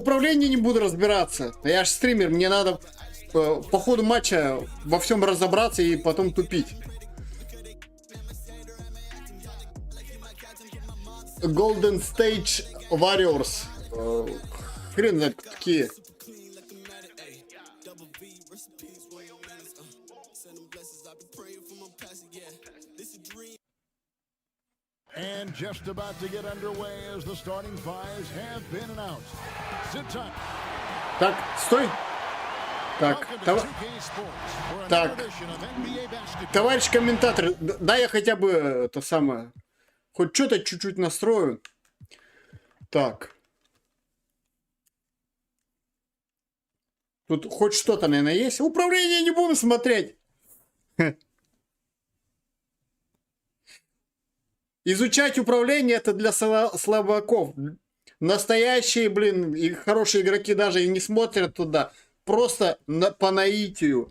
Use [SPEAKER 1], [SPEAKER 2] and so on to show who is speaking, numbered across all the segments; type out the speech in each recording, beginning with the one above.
[SPEAKER 1] Управление не буду разбираться. Я же стример, мне надо по ходу матча во всем разобраться и потом тупить. Golden Stage Warriors. Хрен знает, кто такие.
[SPEAKER 2] And just about to get underway as the starting fives have been announced. Sit tight.
[SPEAKER 1] Так, стой. Так, товарищ комментатор, да я хотя бы это самое, хоть что-то чуть-чуть настрою. Так. Тут хоть что-то, наверное, есть. Управление не буду смотреть. Изучать управление это для слабаков. Настоящие, блин, и хорошие игроки даже и не смотрят туда. Просто по наитию.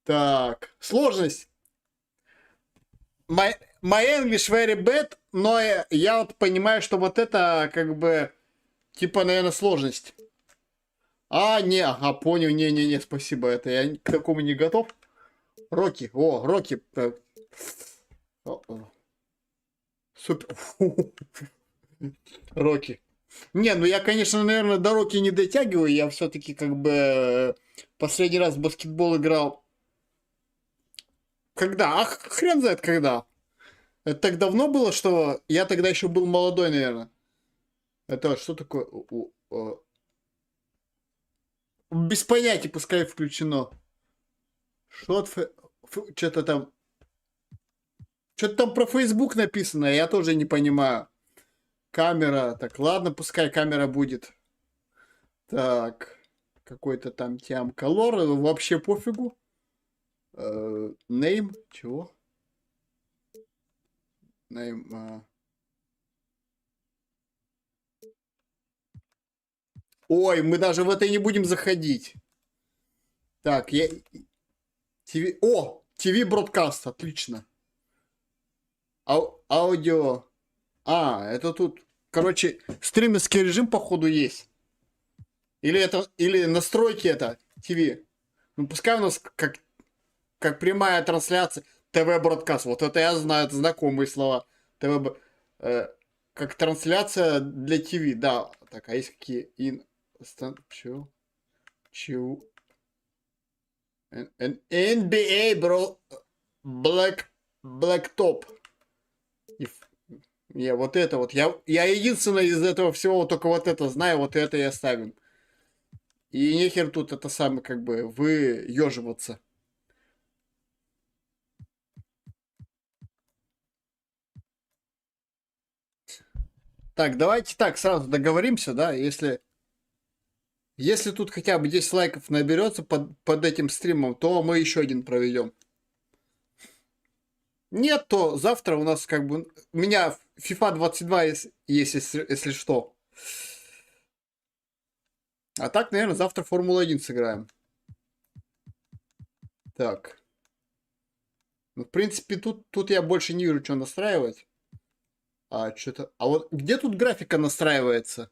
[SPEAKER 1] Так, сложность. My English very bad, но я вот понимаю, что вот это как бы, типа, наверное, сложность. Не, ага, понял, не, спасибо, это я к такому не готов. Рокки, Рокки. Супер. Рокки. Не, ну я, конечно, наверное, до Рокки не дотягиваю. Я все-таки как бы последний раз в баскетбол играл. Когда? Хрен знает когда. Это так давно было, что я тогда еще был молодой, наверное. Это что такое? Без понятия, пускай включено. Что-то там. Что-то там про Facebook написано, я тоже не понимаю. Камера. Так, ладно, пускай камера будет. Так. Какой-то там тям колор. Вообще пофигу. Name. Чего? Name. Ой, мы даже в это и не будем заходить. Так, я... ТВ... ТВ бродкаст. Отлично. Аудио. Это тут... Короче, стримерский режим, походу, есть. Или настройки это ТВ. Ну, пускай у нас как прямая трансляция. ТВ-бродкаст. Вот это я знаю, это знакомые слова. Как трансляция для ТВ, да. Так, а есть какие... NBA, бро. Blacktop. Вот это вот. Я единственное из этого всего только вот это знаю, вот это я ставим. И нехер тут это самое, как бы, выеживаться. Так, давайте так сразу договоримся, да, если тут хотя бы 10 лайков наберется под этим стримом, то мы еще один проведем. Нет, то завтра у нас как бы... У меня FIFA 22 есть, если что. А так, наверное, завтра Формулу-1 сыграем. Так. Ну, в принципе, тут я больше не вижу, что настраивать. Что-то... А вот где тут графика настраивается?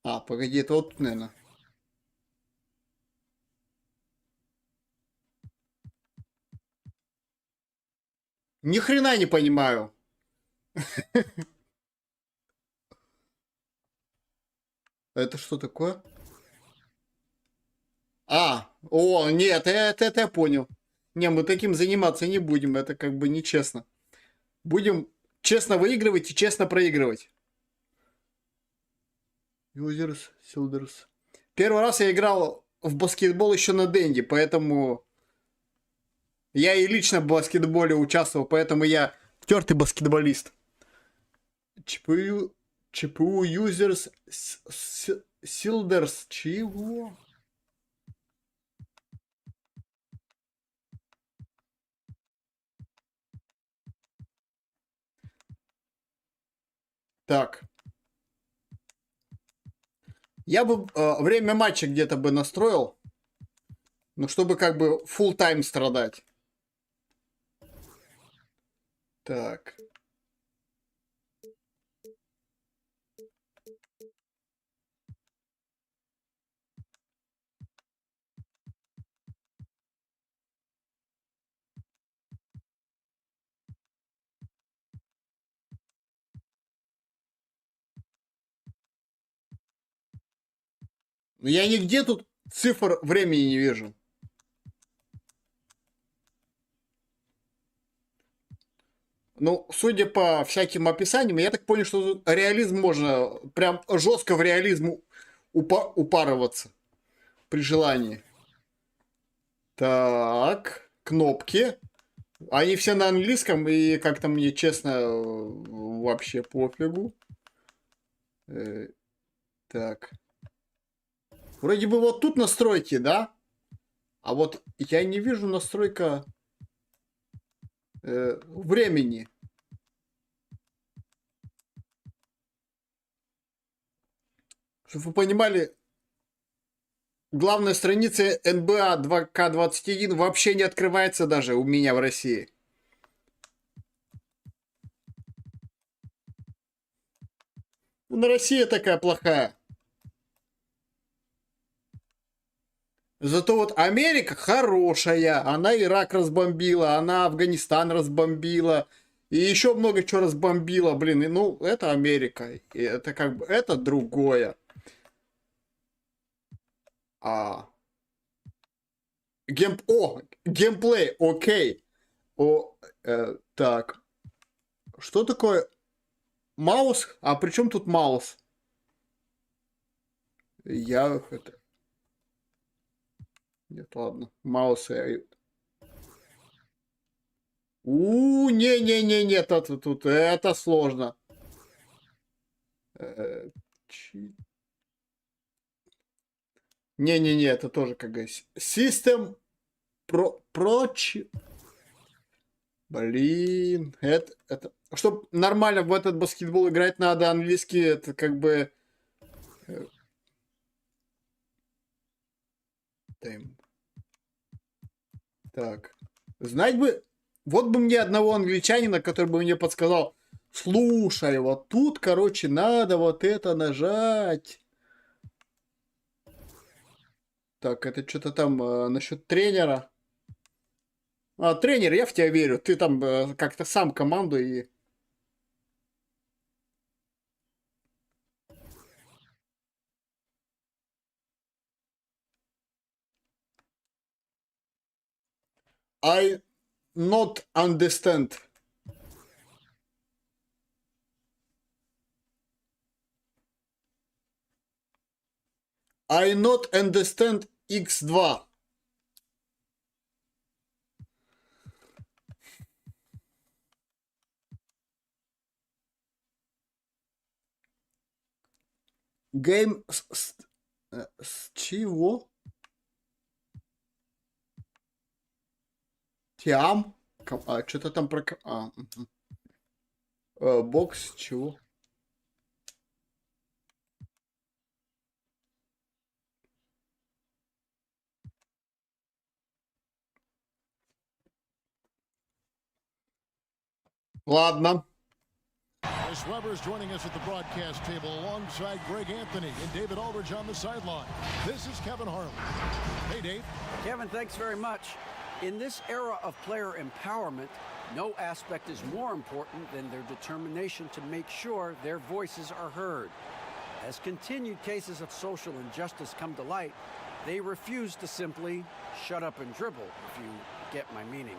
[SPEAKER 1] Погоди, это вот тут, наверное. Ни хрена не понимаю. Это что такое? Нет, это я понял. Не, мы таким заниматься не будем, это как бы нечестно. Будем честно выигрывать и честно проигрывать. Users, Shoulders. Первый раз я играл в баскетбол еще на Денди, поэтому я и лично в баскетболе участвовал, поэтому я тертый баскетболист. ЧПУ Users Shoulders. Чего? Так. Я бы время матча где-то бы настроил. Ну, чтобы как бы full тайм страдать. Так. Но я нигде тут цифр времени не вижу. Ну, судя по всяким описаниям, я так понял, что тут реализм можно прям жестко в реализм упарываться при желании. Так, кнопки. Они все на английском, и как-то мне, честно, вообще пофигу. Так. Вроде бы вот тут настройки, да? А вот я не вижу настройка времени. Чтобы вы понимали, главная страница НБА 2К21 вообще не открывается даже у меня в России. На Россия такая плохая. Зато вот Америка хорошая. Она Ирак разбомбила, она Афганистан разбомбила. И еще много чего разбомбила, блин. И, ну, это Америка. И это как бы, это другое. Геймплей, окей. Так. Что такое маус? А при чем тут маус? Я... Нет, ладно. Маус я... не-не-не-не, тут это сложно. Не-не-не, это тоже как говорится. System Блин, это... Чтобы нормально в этот баскетбол играть, надо английский, это как бы... Так. Знать бы... Вот бы мне одного англичанина, который бы мне подсказал, слушай, вот тут, короче, надо вот это нажать. Так, это что-то там насчет тренера. Тренер, я в тебя верю. Ты там как-то сам команду и... I not understand. I not understand X2. Game с чего? Тиам? Что-то там про... бокс чего? Ладно.
[SPEAKER 2] Chris Webber is joining us at the broadcast table alongside Greg Anthony and David Aldridge on the sideline. This is Kevin Harlan. Hey, Dave.
[SPEAKER 3] Kevin, thanks very much. In this era of player empowerment, no aspect is more important than their determination to make sure their voices are heard. As continued cases of social injustice come to light, they refuse to simply shut up and dribble, if you get my meaning.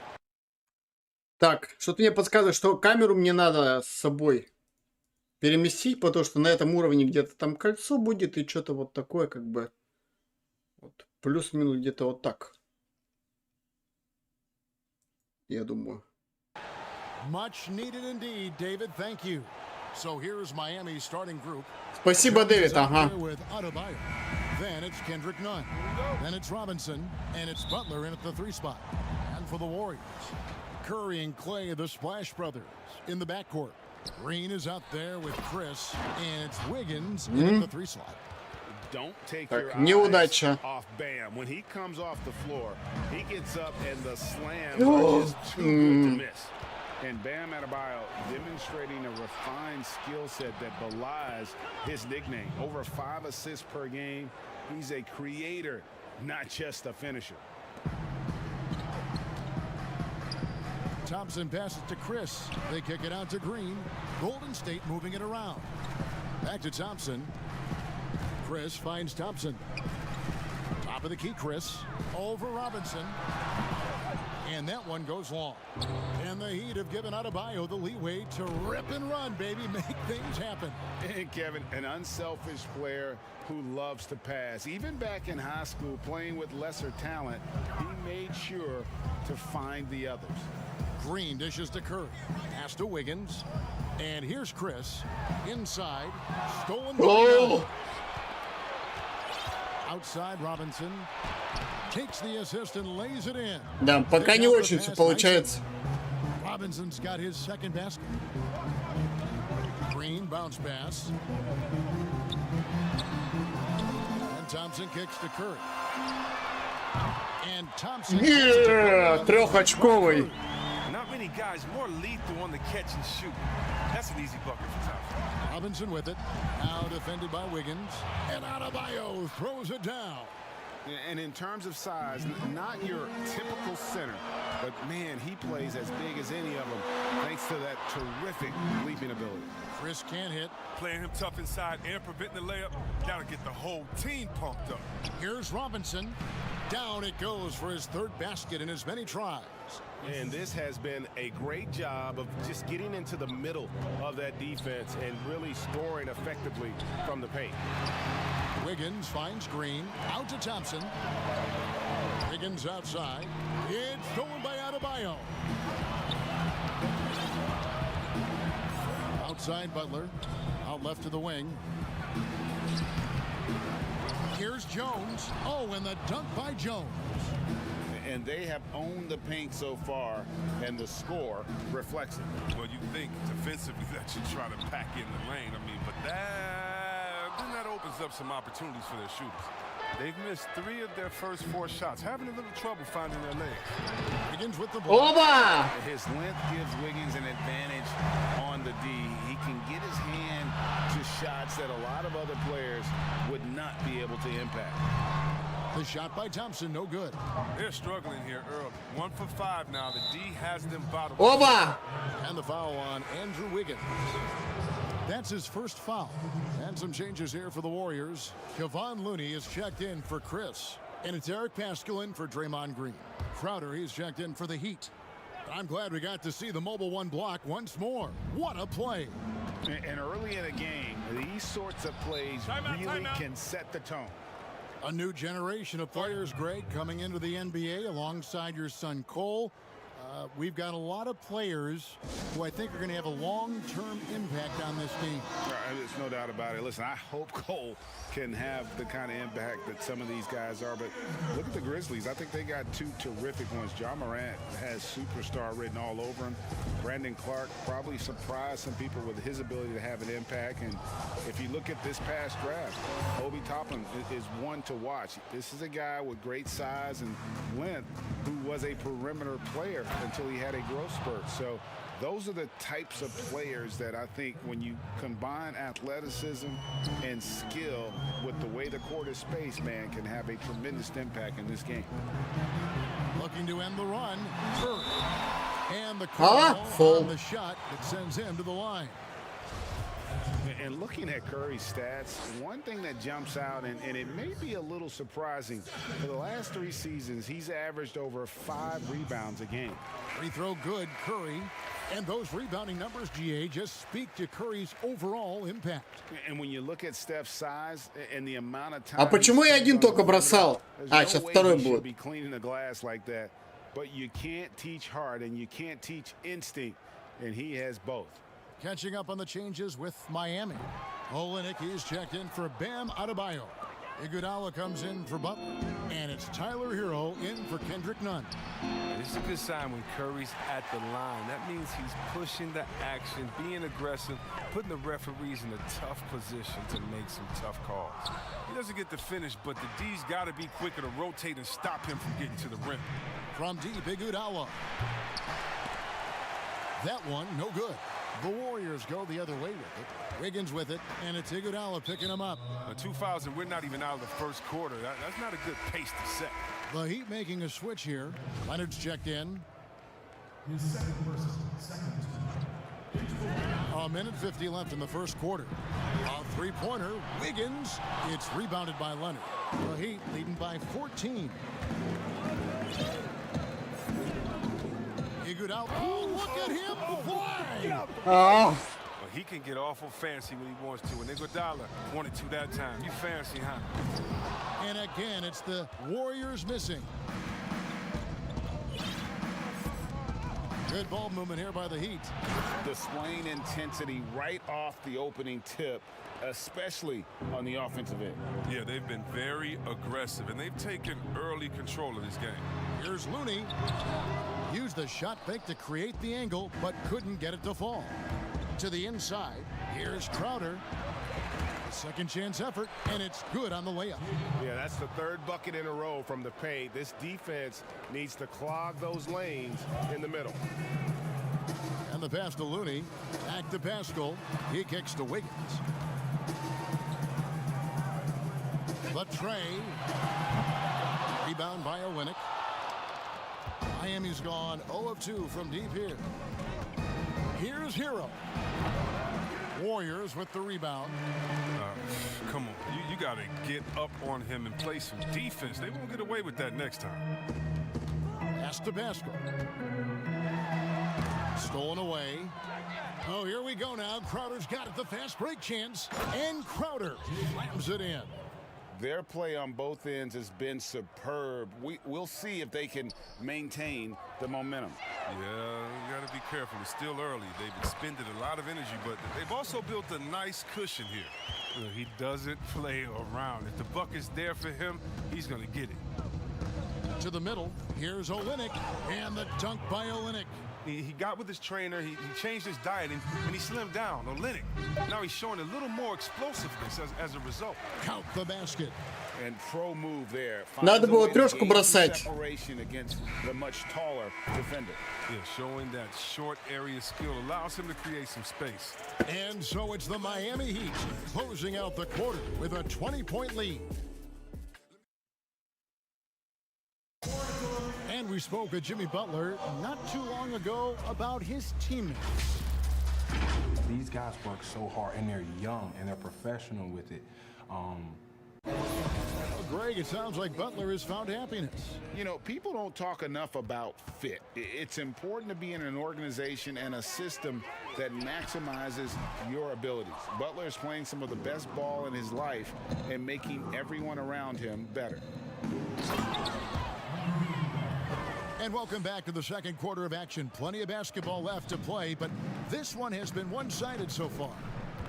[SPEAKER 1] Так, что-то мне подсказывает, что камеру мне надо с собой переместить, потому что на этом уровне где-то там кольцо будет и что-то вот такое, как бы, вот, плюс-минус где-то вот так. Я думаю.
[SPEAKER 2] Much needed indeed, David. Thank you. So here is Miami's starting group.
[SPEAKER 1] Спасибо, Дэвид. Ага.
[SPEAKER 2] Then it's Kendrick Nunn. Then it's Robinson. And it's Butler in at the 3 spot. And for the Warriors, Curry and Clay, the Splash Brothers, in the backcourt. Green is out there with Chris. And it's Wiggins in at the 3 slot.
[SPEAKER 4] Don't take your
[SPEAKER 1] eyes
[SPEAKER 4] off Bam. When he comes off the floor, he gets up and the slams are just too good to miss. And Bam Adebayo demonstrating a refined skill set that belies his nickname. Over 5 assists per game. He's a creator, not just a finisher.
[SPEAKER 2] Thompson passes to Chris. They kick it out to Green. Golden State moving it around. Back to Thompson. Chris finds Thompson. Top of the key, Chris. Over Robinson. And that one goes long. And the Heat have given Adebayo the leeway to rip and run, baby. Make things happen.
[SPEAKER 4] And Kevin, an unselfish player who loves to pass. Even back in high school, playing with lesser talent, he made sure to find the others.
[SPEAKER 2] Green dishes to Curry. Pass to Wiggins. And here's Chris. Inside. Stolen.
[SPEAKER 1] Oh!
[SPEAKER 2] Outside Robinson. Takes the assist and lays it in.
[SPEAKER 1] Да, пока не очень все получается.
[SPEAKER 2] Robinson's got his second basket. Green bounce pass. And Thompson kicks to Curry. And Thompson.
[SPEAKER 1] Yeah, трехочковый.
[SPEAKER 5] Not many guys more lethal on the catch and shoot. That's an easy bucket for Thompson.
[SPEAKER 2] Robinson with it. Now defended by Wiggins. And Adebayo throws it down.
[SPEAKER 4] And in terms of size, not your typical center, but man, he plays as big as any of them thanks to that terrific leaping ability.
[SPEAKER 2] Chris can't hit.
[SPEAKER 5] Playing him tough inside and preventing the layup, that'll get the whole team pumped up.
[SPEAKER 2] Here's Robinson. Down it goes for his third basket in as many tries.
[SPEAKER 4] And this has been a great job of just getting into the middle of that defense and really scoring effectively from the paint.
[SPEAKER 2] Wiggins finds Green. Out to Thompson. Wiggins outside. It's stolen by Adebayo. Outside Butler. Out left to the wing. Here's Jones. Oh, and the dunk by Jones.
[SPEAKER 4] And they have owned the paint so far, and the score reflects it.
[SPEAKER 5] Well, you think defensively that you try to pack in the lane. I mean, but that opens up some opportunities for their shooters. They've missed 3 of their first 4 shots, having a little trouble finding their legs.
[SPEAKER 2] Wiggins with the ball.
[SPEAKER 1] Оба!
[SPEAKER 4] His length gives Wiggins an advantage on the D. He can get his hand to shots that a lot of other players would not be able to impact.
[SPEAKER 2] The shot by Thompson, no good.
[SPEAKER 5] They're struggling here early. 1 for 5 now. The D has them bottled.
[SPEAKER 1] Оба!
[SPEAKER 2] And the foul on Andrew Wiggins. That's his first foul. And some changes here for the Warriors. Kevon Looney is checked in for Chris. And it's Eric Paschal in for Draymond Green. Crowder, he's checked in for the Heat. I'm glad we got to see the mobile one block once more. What a play.
[SPEAKER 4] And early in a game, these sorts of plays really can set the tone.
[SPEAKER 2] A new generation of players, Greg, coming into the NBA alongside your son Cole. We've got a lot of players who I think are going to have a long-term impact on this team.
[SPEAKER 4] There's no doubt about it. Listen, I hope Cole can have the kind of impact that some of these guys are. But look at the Grizzlies. I think they got 2 terrific ones. Ja Morant has superstar written all over him. Brandon Clark probably surprised some people with his ability to have an impact. And if you look at this past draft, Obi Toppin is one to watch. This is a guy with great size and length who was a perimeter player until he had a growth spurt. So those are the types of players that I think when you combine athleticism and skill with the way the court is spaced, man, can have a tremendous impact in this game.
[SPEAKER 2] Looking to end the run. Curry. And the call on the shot that sends him to the line.
[SPEAKER 4] And looking at Curry's stats, one thing that jumps out, and it may be a little surprising, for the last 3 seasons, he's averaged over 5 rebounds a game.
[SPEAKER 2] Free throw good, Curry. And those rebounding numbers, GA, just speak to Curry's overall impact.
[SPEAKER 4] And when you look at Steph's size and the amount of time...
[SPEAKER 1] А почему я один только бросал? А, сейчас второй будет.
[SPEAKER 4] Be cleaning the glass like that. But you can't teach heart and you can't teach instinct, and he has both.
[SPEAKER 2] Catching up on the changes with Miami. Olenek is checked in for Bam Adebayo. Iguodala comes in for Butler. And it's Tyler Hero in for Kendrick Nunn.
[SPEAKER 5] It's a good sign when Curry's at the line. That means he's pushing the action, being aggressive, putting the referees in a tough position to make some tough calls. He doesn't get the finish, but the D's got to be quicker to rotate and stop him from getting to the rim.
[SPEAKER 2] From deep, Iguodala. That one, no good. The Warriors go the other way with it. Wiggins with it, and it's Iguodala picking him up.
[SPEAKER 5] 2 fouls, and we're not even out of the first quarter. That's not a good pace to set.
[SPEAKER 2] The Heat making a switch here. Leonard's checked in.
[SPEAKER 6] His second versus second.
[SPEAKER 2] 1:50 left in the first quarter. A three-pointer, Wiggins. It's rebounded by Leonard. The Heat leading by 14. Iguodala. Oh, look at him fly!
[SPEAKER 1] Oh.
[SPEAKER 5] Well, he can get awful fancy when he wants to, and Iguodala wanted to that time. You fancy, huh?
[SPEAKER 2] And again, it's the Warriors missing. Good ball movement here by the Heat.
[SPEAKER 4] Displaying intensity right off the opening tip, especially on the offensive end.
[SPEAKER 5] Yeah, they've been very aggressive, and they've taken early control of this game.
[SPEAKER 2] Here's Looney. Used the shot fake to create the angle, but couldn't get it to fall. To the inside, here's Crowder. A second chance effort, and it's good on the layup.
[SPEAKER 4] Yeah, that's the third bucket in a row from the paint. This defense needs to clog those lanes in the middle.
[SPEAKER 2] And the pass to Looney. Back to Pascal. He kicks to Wiggins. The tray. Rebound by Olynyk. Miami's gone 0 of 2 from deep here. Here's Hero. Warriors with the rebound.
[SPEAKER 5] Come on, you got to get up on him and play some defense. They won't get away with that next time.
[SPEAKER 2] Pass to Pascal. Stolen away. Oh, here we go now. Crowder's got it. The fast break chance. And Crowder slams it in.
[SPEAKER 4] Their play on both ends has been superb. We'll see if they can maintain the momentum.
[SPEAKER 5] Yeah, you got to be careful. It's still early. They've expended a lot of energy, but they've also built a nice cushion here. You know, he doesn't play around. If the buck is there for him, he's going to get it.
[SPEAKER 2] To the middle. Here's Olynyk. And the dunk by Olynyk.
[SPEAKER 5] He got with his trainer. He changed his diet, and he slimmed down. Olynyk. Now he's showing a little more explosiveness as a result.
[SPEAKER 2] Count the basket.
[SPEAKER 4] And pro move there.
[SPEAKER 1] Надо было трешку бросать.
[SPEAKER 4] Separation against the much taller defender.
[SPEAKER 5] Yeah, showing that short area skill allows him to create some space.
[SPEAKER 2] And so it's the Miami Heat closing out the quarter with a 20-point lead. And we spoke with Jimmy Butler not too long ago about his teammates.
[SPEAKER 6] These guys work so hard, and they're young, and they're professional with it.
[SPEAKER 2] Well, Greg, it sounds like Butler has found happiness.
[SPEAKER 4] You know, people don't talk enough about fit. It's important to be in an organization and a system that maximizes your abilities. Butler is playing some of the best ball in his life and making everyone around him better.
[SPEAKER 2] And welcome back to the second quarter of action. Plenty of basketball left to play, but this one has been one-sided so far.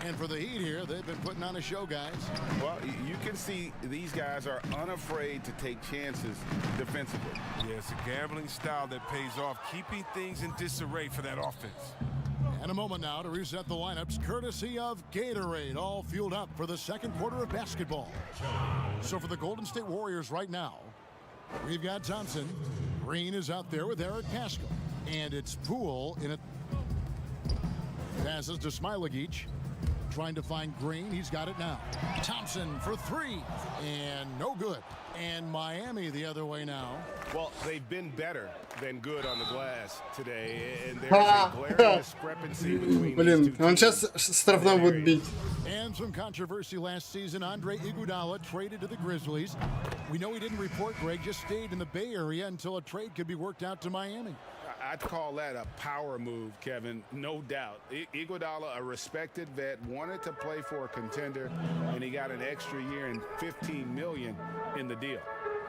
[SPEAKER 2] And for the Heat here, they've been putting on a show, guys.
[SPEAKER 4] Well, you can see these guys are unafraid to take chances defensively.
[SPEAKER 5] Yeah, it's a gambling style that pays off, keeping things in disarray for that offense.
[SPEAKER 2] And a moment now to reset the lineups, courtesy of Gatorade, all fueled up for the second quarter of basketball. So for the Golden State Warriors right now, we've got Thompson. Green is out there with Eric Pascal. And it's Poole in it. Passes to Smilagic. Trying to find Green. He's got it now. Thompson for three. And no good. And Miami the other way now.
[SPEAKER 4] Well, they've been better than good on the glass today. And there's a glaring discrepancy between these two
[SPEAKER 1] Он
[SPEAKER 4] teams.
[SPEAKER 1] сейчас штрафной будет бить.
[SPEAKER 2] And some controversy last season. Andre Iguodala traded to the Grizzlies. We know he didn't report, Greg, just stayed in the Bay Area until a trade could be worked out to Miami.
[SPEAKER 4] I'd call that a power move, Kevin, no doubt. Iguodala, a respected vet, wanted to play for a contender, and he got an extra year and $15 million in the deal.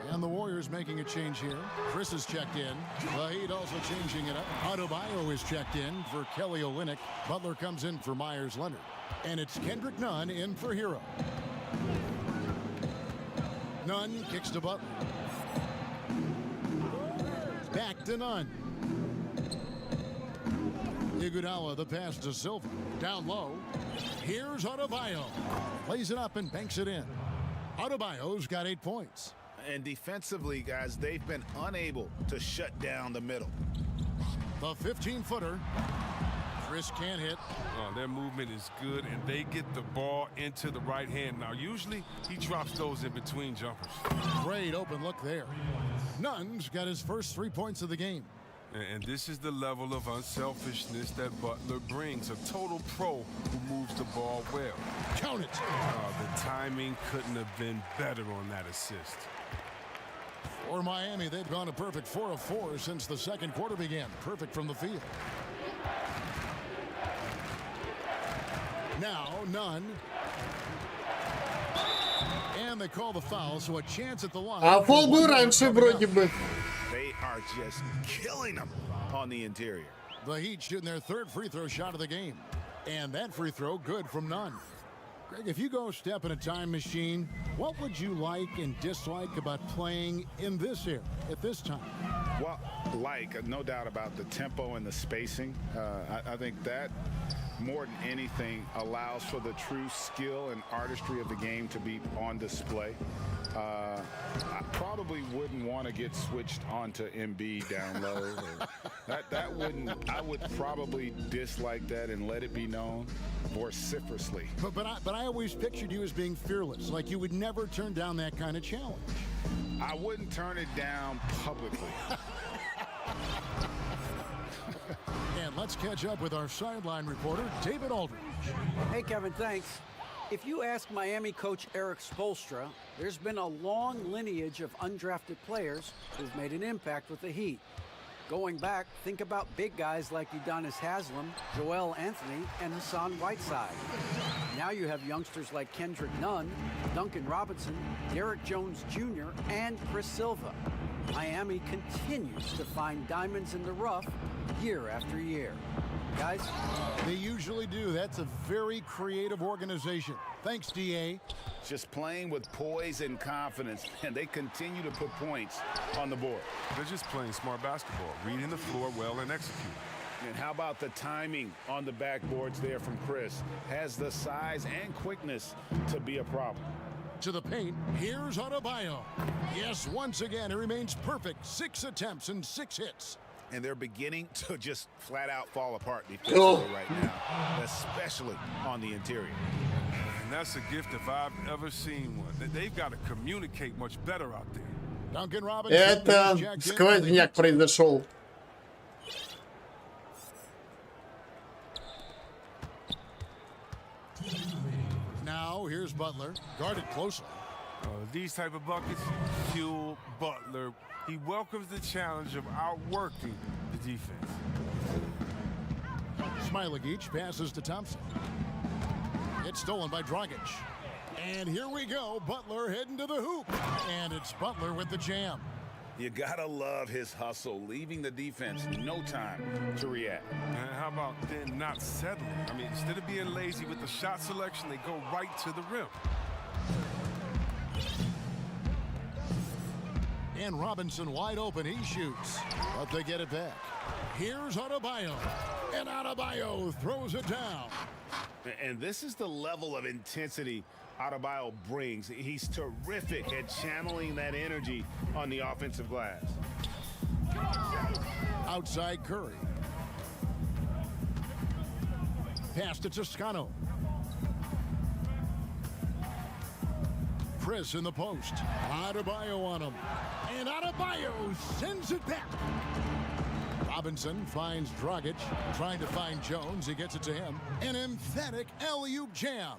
[SPEAKER 2] And the Warriors making a change here. Chris is checked in. The Heat also changing it up. Adebayo is checked in for Kelly Olynyk. Butler comes in for Myers Leonard. And it's Kendrick Nunn in for Hero. Nunn kicks to Butler. Back to Nunn. Iguodala, the pass to Silva. Down low. Here's Adebayo. Plays it up and banks it in. Adebayo's got 8 points.
[SPEAKER 4] And defensively, guys, they've been unable to shut down the middle.
[SPEAKER 2] The 15-footer. Chris can't hit.
[SPEAKER 5] Their movement is good, and they get the ball into the right hand. Now, usually he drops those in between jumpers.
[SPEAKER 2] Great open look there. Nunn's got his first 3 points of the game.
[SPEAKER 5] And this is the level of unselfishness that Butler brings. A total pro who moves the ball well.
[SPEAKER 2] Count it.
[SPEAKER 5] The timing couldn't have been better on that assist.
[SPEAKER 2] For Miami, they've gone a perfect 4 of 4 since the second quarter began. Perfect from the field. Now, none. And they call the foul, so a chance at the line.
[SPEAKER 1] А фол был раньше вроде бы.
[SPEAKER 4] They are just killing them on the interior.
[SPEAKER 2] The Heat shooting their third free throw shot of the game. And that free throw good from none. Greg, if you go step in a time machine, what would you like and dislike about playing in this era at this time?
[SPEAKER 4] Well, no doubt about the tempo and the spacing. I think that more than anything allows for the true skill and artistry of the game to be on display. I probably wouldn't want to get switched onto MB down low. That wouldn't. I would probably dislike that and let it be known vociferously.
[SPEAKER 2] But I always pictured you as being fearless, like you would never turn down that kind of challenge.
[SPEAKER 4] I wouldn't turn it down publicly.
[SPEAKER 2] And let's catch up with our sideline reporter, David Aldridge.
[SPEAKER 3] Hey, Kevin, thanks. If you ask Miami coach Eric Spoelstra, there's been a long lineage of undrafted players who've made an impact with the Heat. Going back, think about big guys like Udonis Haslem, Joel Anthony, and Hassan Whiteside. Now you have youngsters like Kendrick Nunn, Duncan Robinson, Derek Jones Jr., and Chris Silva. Miami continues to find diamonds in the rough year after year. Guys?
[SPEAKER 2] They usually do. That's a very creative organization. Thanks, D.A.
[SPEAKER 4] Just playing with poise and confidence, and they continue to put points on the board.
[SPEAKER 5] They're just playing smart basketball, reading the floor well and executing.
[SPEAKER 4] And how about the timing on the backboards there from Chris? Has the size and quickness to be a problem.
[SPEAKER 2] To the paint, here's Adebayo. Yes, once again, he remains perfect. 6 attempts and 6 hits.
[SPEAKER 4] And they're beginning to just flat out fall apart defensively right now, especially on the interior.
[SPEAKER 5] And that's a gift if I've ever seen one. They've got to communicate much better out there.
[SPEAKER 2] Duncan Robinson.
[SPEAKER 1] Это сквозняк произошел.
[SPEAKER 2] Now here's Butler, guarded closely.
[SPEAKER 5] These type of buckets fuel Butler. He welcomes the challenge of outworking the defense.
[SPEAKER 2] Smailagic passes to Thompson. It's stolen by Dragic. And here we go. Butler heading to the hoop. And it's Butler with the jam.
[SPEAKER 4] You gotta love his hustle, leaving the defense no time to react.
[SPEAKER 5] And how about then not settling? I mean, instead of being lazy with the shot selection, they go right to the rim.
[SPEAKER 2] And Robinson wide open. He shoots. But they get it back. Here's Adebayo. And Adebayo throws it down.
[SPEAKER 4] And this is the level of intensity Adebayo brings. He's terrific at channeling that energy on the offensive glass.
[SPEAKER 2] Outside Curry. Pass to Toscano. Chris in the post. Adebayo on him. And Adebayo sends it back. Robinson finds Dragic. Trying to find Jones. He gets it to him. An emphatic alley-oop jam.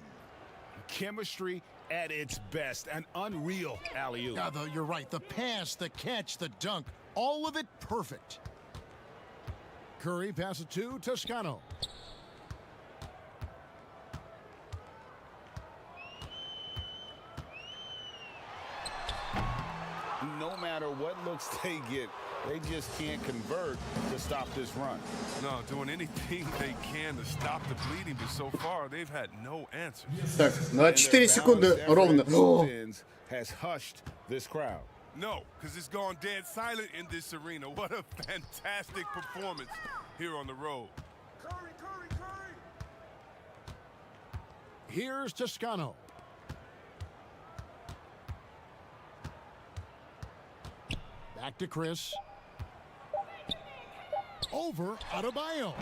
[SPEAKER 4] Chemistry at its best. An unreal alley-oop.
[SPEAKER 2] Yeah, though, you're right. The pass, the catch, the dunk. All of it perfect. Curry passes to Toscano.
[SPEAKER 4] No matter what looks they get, they just can't convert to stop this run.
[SPEAKER 5] No, doing anything they can to stop the bleeding, but so far they've had no answers.
[SPEAKER 1] Так, на 4 секунды ровно.
[SPEAKER 4] Has hushed this crowd.
[SPEAKER 5] No, because it's gone dead silent in this arena. What a fantastic performance here on the road.
[SPEAKER 4] Curry, Curry, Curry!
[SPEAKER 2] Here's Toscano. Back to Chris. Over Adebayo.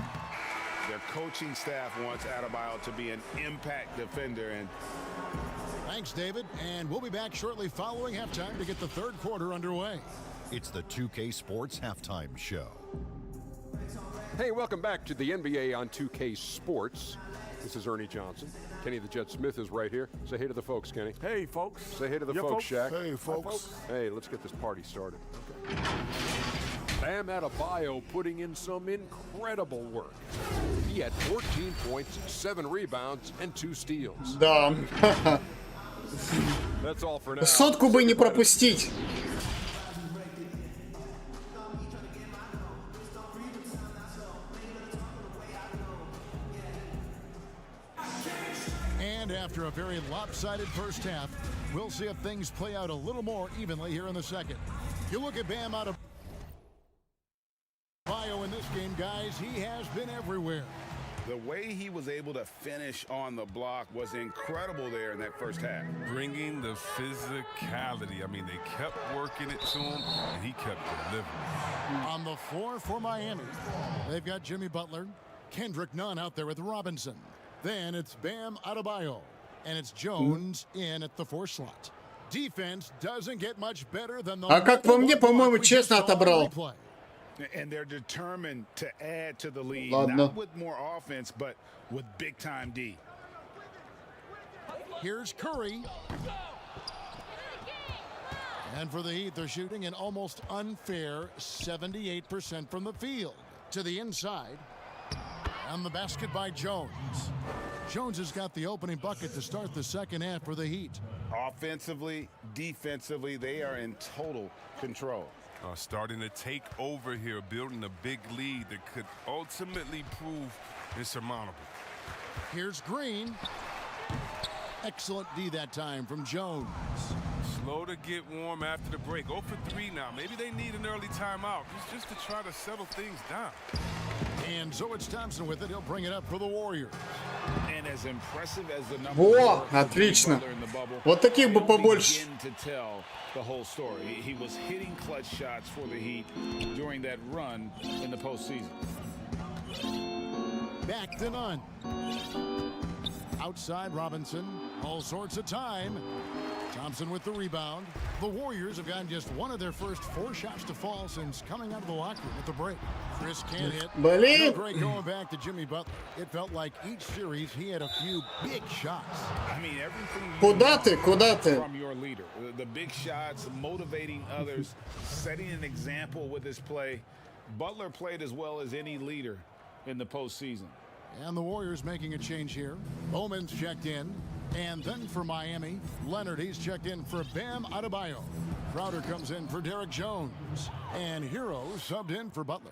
[SPEAKER 4] Their coaching staff wants Adebayo to be an impact defender. And
[SPEAKER 2] Thanks, David. And we'll be back shortly following halftime to get the third quarter underway.
[SPEAKER 7] It's the 2K Sports Halftime Show.
[SPEAKER 8] Hey, welcome back to the NBA on 2K Sports. This is Ernie Johnson. Kenny the Jet Smith is right here. Say hey to the folks, Kenny.
[SPEAKER 9] Hey, folks.
[SPEAKER 8] Say hey to the folks, Shaq.
[SPEAKER 9] Hey, folks.
[SPEAKER 8] Hey, let's get this party started. Okay. Bam Adebayo putting in some incredible work. He had 14 points, 7 rebounds, and 2 steals.
[SPEAKER 1] Да.
[SPEAKER 8] That's all for now.
[SPEAKER 1] Сотку бы не пропустить.
[SPEAKER 2] And after a very lopsided first half, we'll see if things play out a little more evenly here in the second. You look at Bam Adebayo in this game, guys, he has been everywhere.
[SPEAKER 4] The way he was able to finish on the block was incredible there in that first half.
[SPEAKER 5] Bringing the physicality. I mean, they kept working it to him, and he kept delivering.
[SPEAKER 2] On the floor for Miami, they've got Jimmy Butler, Kendrick Nunn out there with Robinson. Then it's Bam Adebayo, and it's Jones in at the 4 slot. Defense doesn't get much better than the...
[SPEAKER 1] А как по мне, по-моему, честно отобрал.
[SPEAKER 4] And they're determined to add to the lead,
[SPEAKER 1] Ладно.
[SPEAKER 4] not with more offense, but with big-time D.
[SPEAKER 2] Here's Curry. And for the Heat, they're shooting an almost unfair 78% from the field. To the inside. And the basket by Jones. Jones has got the opening bucket to start the second half for the Heat.
[SPEAKER 4] Offensively, defensively, they are in total control.
[SPEAKER 5] Starting to take over here, building a big lead that could ultimately prove insurmountable.
[SPEAKER 2] Here's Green. Excellent D that time from Jones.
[SPEAKER 5] Slow to get warm after the break. 0 for 3 now. Maybe they need an early timeout just to try to settle things down.
[SPEAKER 2] And so it's Thompson with it. He'll bring it up for the Warriors.
[SPEAKER 4] And as impressive as the
[SPEAKER 1] Во, отлично. Вот таких бы побольше.
[SPEAKER 4] To tell the whole story. He was hitting clutch shots for the Heat during that run in the postseason.
[SPEAKER 2] Back to Nunn. Outside Robinson. All sorts of time. Thompson with the rebound. The Warriors have gotten just one of their first 4 shots to fall since coming out of the locker room at the break. Chris can't hit.
[SPEAKER 1] Блин.
[SPEAKER 2] Great going back to Jimmy Butler. It felt like each series he had a few big shots.
[SPEAKER 4] I mean, everything
[SPEAKER 1] Куда ты? Куда ты?
[SPEAKER 4] from your leader. The big shots, motivating others, setting an example with his play. Butler played as well as any leader in the postseason.
[SPEAKER 2] And the Warriors making a change here. Bowman's checked in. And then for Miami, Leonard, he's checked in for Bam Adebayo. Crowder comes in for Derek Jones. And Hero subbed in for Butler.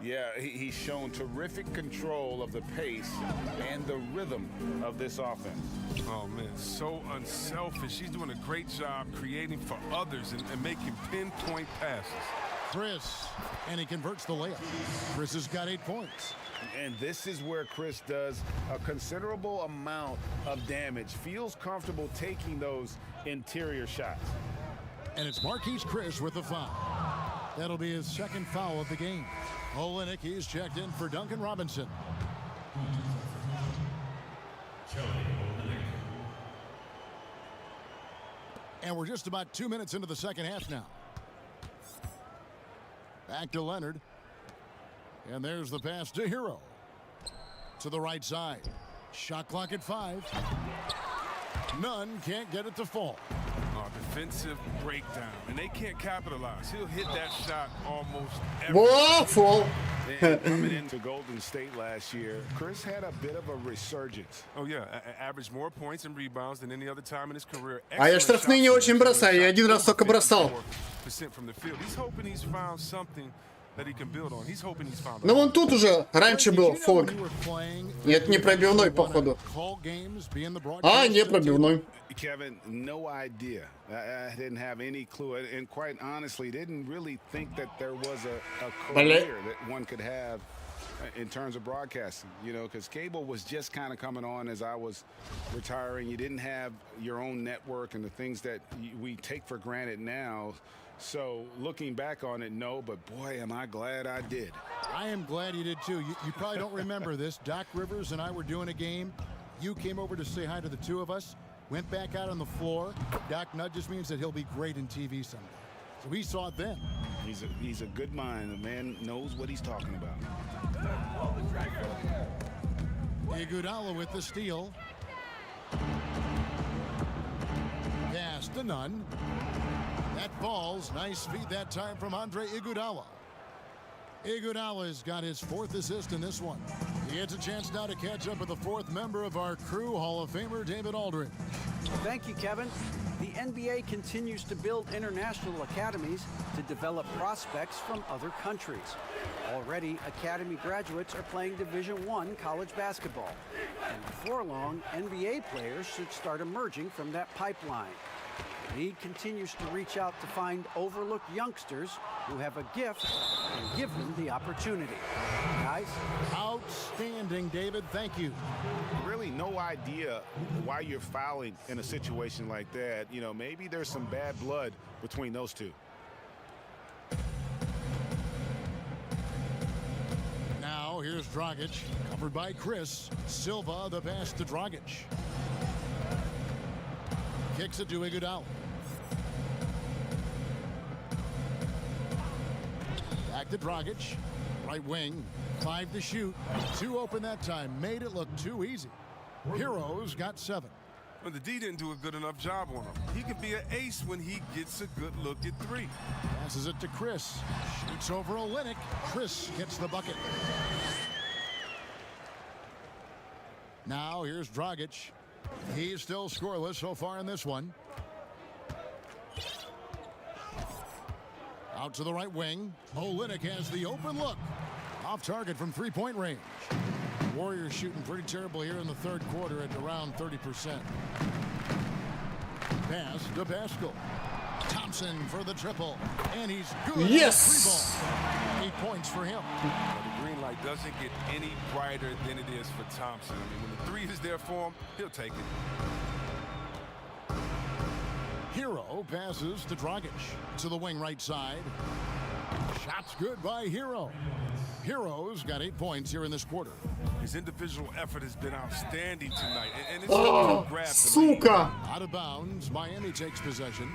[SPEAKER 4] Yeah, he's shown terrific control of the pace and the rhythm of this offense.
[SPEAKER 5] Oh, man, so unselfish. He's doing a great job creating for others and making pinpoint passes.
[SPEAKER 2] Chris, and he converts the layup. Chris has got 8 points.
[SPEAKER 4] And this is where Chris does a considerable amount of damage. Feels comfortable taking those interior shots.
[SPEAKER 2] And it's Marquise Chris with the foul. That'll be his second foul of the game. Olenek, he's checked in for Duncan Robinson. And we're just about 2 minutes into the second half now. Back to Leonard. And there's the pass to Hero. To the right side. Shot clock at 5. Nunn can't get it to fall.
[SPEAKER 5] Defensive breakdown, and they can't capitalize. He'll hit that shot almost every
[SPEAKER 1] Во, фол.
[SPEAKER 4] And coming into Golden State last year, Chris had a bit of a resurgence.
[SPEAKER 5] Oh, yeah. Averaged more points and rebounds than any other time in his career.
[SPEAKER 1] А я штрафные не очень бросаю. Я один раз только бросал.
[SPEAKER 5] From the field. He's hoping he's found something that he can build on. He's hoping he's found.
[SPEAKER 1] Но вон тут уже раньше был фолк. Нет, не пробивной, походу. А, не пробивной.
[SPEAKER 4] Kevin, no idea. I didn't have any clue, and quite honestly, didn't really think that there was a career that one could have in terms of broadcasting. You know, because cable was just kind of coming on as I was retiring. You didn't have your own network and the things that we take for granted now. So looking back on it, no, but boy, am I glad I did.
[SPEAKER 2] I am glad you did too. You probably don't remember this. Doc Rivers and I were doing a game. You came over to say hi to the 2 of us. Went back out on the floor. Doc nudges means that he'll be great in TV someday. We saw it then.
[SPEAKER 4] He's a good mind. The man knows what he's talking about.
[SPEAKER 2] Iguodala with the steal. Pass to Nunn. That falls. Nice feed that time from Andre Iguodala. Iguodala's got his 4th assist in this one. He gets a chance now to catch up with the 4th member of our crew, Hall of Famer David Aldridge.
[SPEAKER 3] Thank you, Kevin. The NBA continues to build international academies to develop prospects from other countries. Already, academy graduates are playing Division I college basketball. And before long, NBA players should start emerging from that pipeline. The league continues to reach out to find overlooked youngsters who have a gift and give them the opportunity. Guys?
[SPEAKER 2] Outstanding, David. Thank you.
[SPEAKER 4] Really no idea why you're fouling in a situation like that. You know, maybe there's some bad blood between those two.
[SPEAKER 2] Now here's Dragic, covered by Chris. Silva, the pass to Dragic. Kicks it to Iguodala. Back to Dragic. Right wing. 5 to shoot. 2 open that time. Made it look too easy. Heroes got 7.
[SPEAKER 5] Well, the D didn't do a good enough job on him. He can be an ace when he gets a good look at 3.
[SPEAKER 2] Passes it to Chris. Shoots over Olynyk. Chris gets the bucket. Now here's Dragic. He's still scoreless so far in this one. Out to the right wing. Olynyk has the open look. Off target from 3-point range. Warriors shooting pretty terrible here in the 3rd quarter at around 30%. Pass to Pascal. Thompson for the triple. And he's good.
[SPEAKER 1] Yes!
[SPEAKER 2] 8 points for him.
[SPEAKER 5] The green light doesn't get any brighter than it is for Thompson. I mean, when the 3 is there for him, he'll take it.
[SPEAKER 2] Hero passes to Dragic. To the wing right side. Shots good by Hero. Hero's got 8 points here in this quarter.
[SPEAKER 5] His individual effort has been outstanding tonight. And it's
[SPEAKER 1] Oh,
[SPEAKER 5] grab
[SPEAKER 1] сука!
[SPEAKER 2] Out of bounds. Miami takes possession.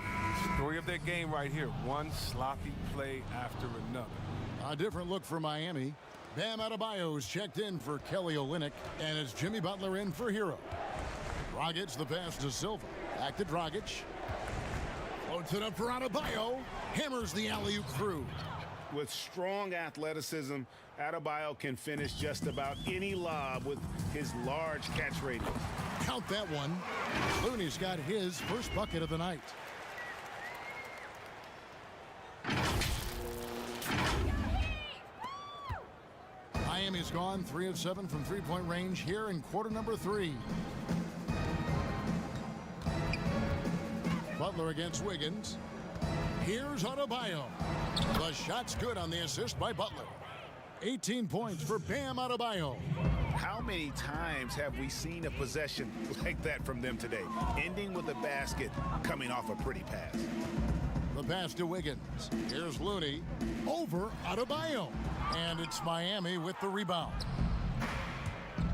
[SPEAKER 5] Story of their game right here. One sloppy play after another.
[SPEAKER 2] A different look for Miami. Bam Adebayo's checked in for Kelly Olynyk, and it's Jimmy Butler in for Hero. Dragic the pass to Silva. Back to Dragic. Floats it up for Adebayo. Hammers the alley-oop through.
[SPEAKER 4] With strong athleticism, Adebayo can finish just about any lob with his large catch radius.
[SPEAKER 2] Count that one. Looney's got his first bucket of the night. Miami's gone 3 of 7 from 3-point range here in quarter number 3. Butler against Wiggins. Here's Adebayo. The shot's good on the assist by Butler. 18 points for Bam Adebayo.
[SPEAKER 4] How many times have we seen a possession like that from them today, ending with a basket coming off a pretty pass?
[SPEAKER 2] The pass to Wiggins. Here's Looney. Over Adebayo. And it's Miami with the rebound.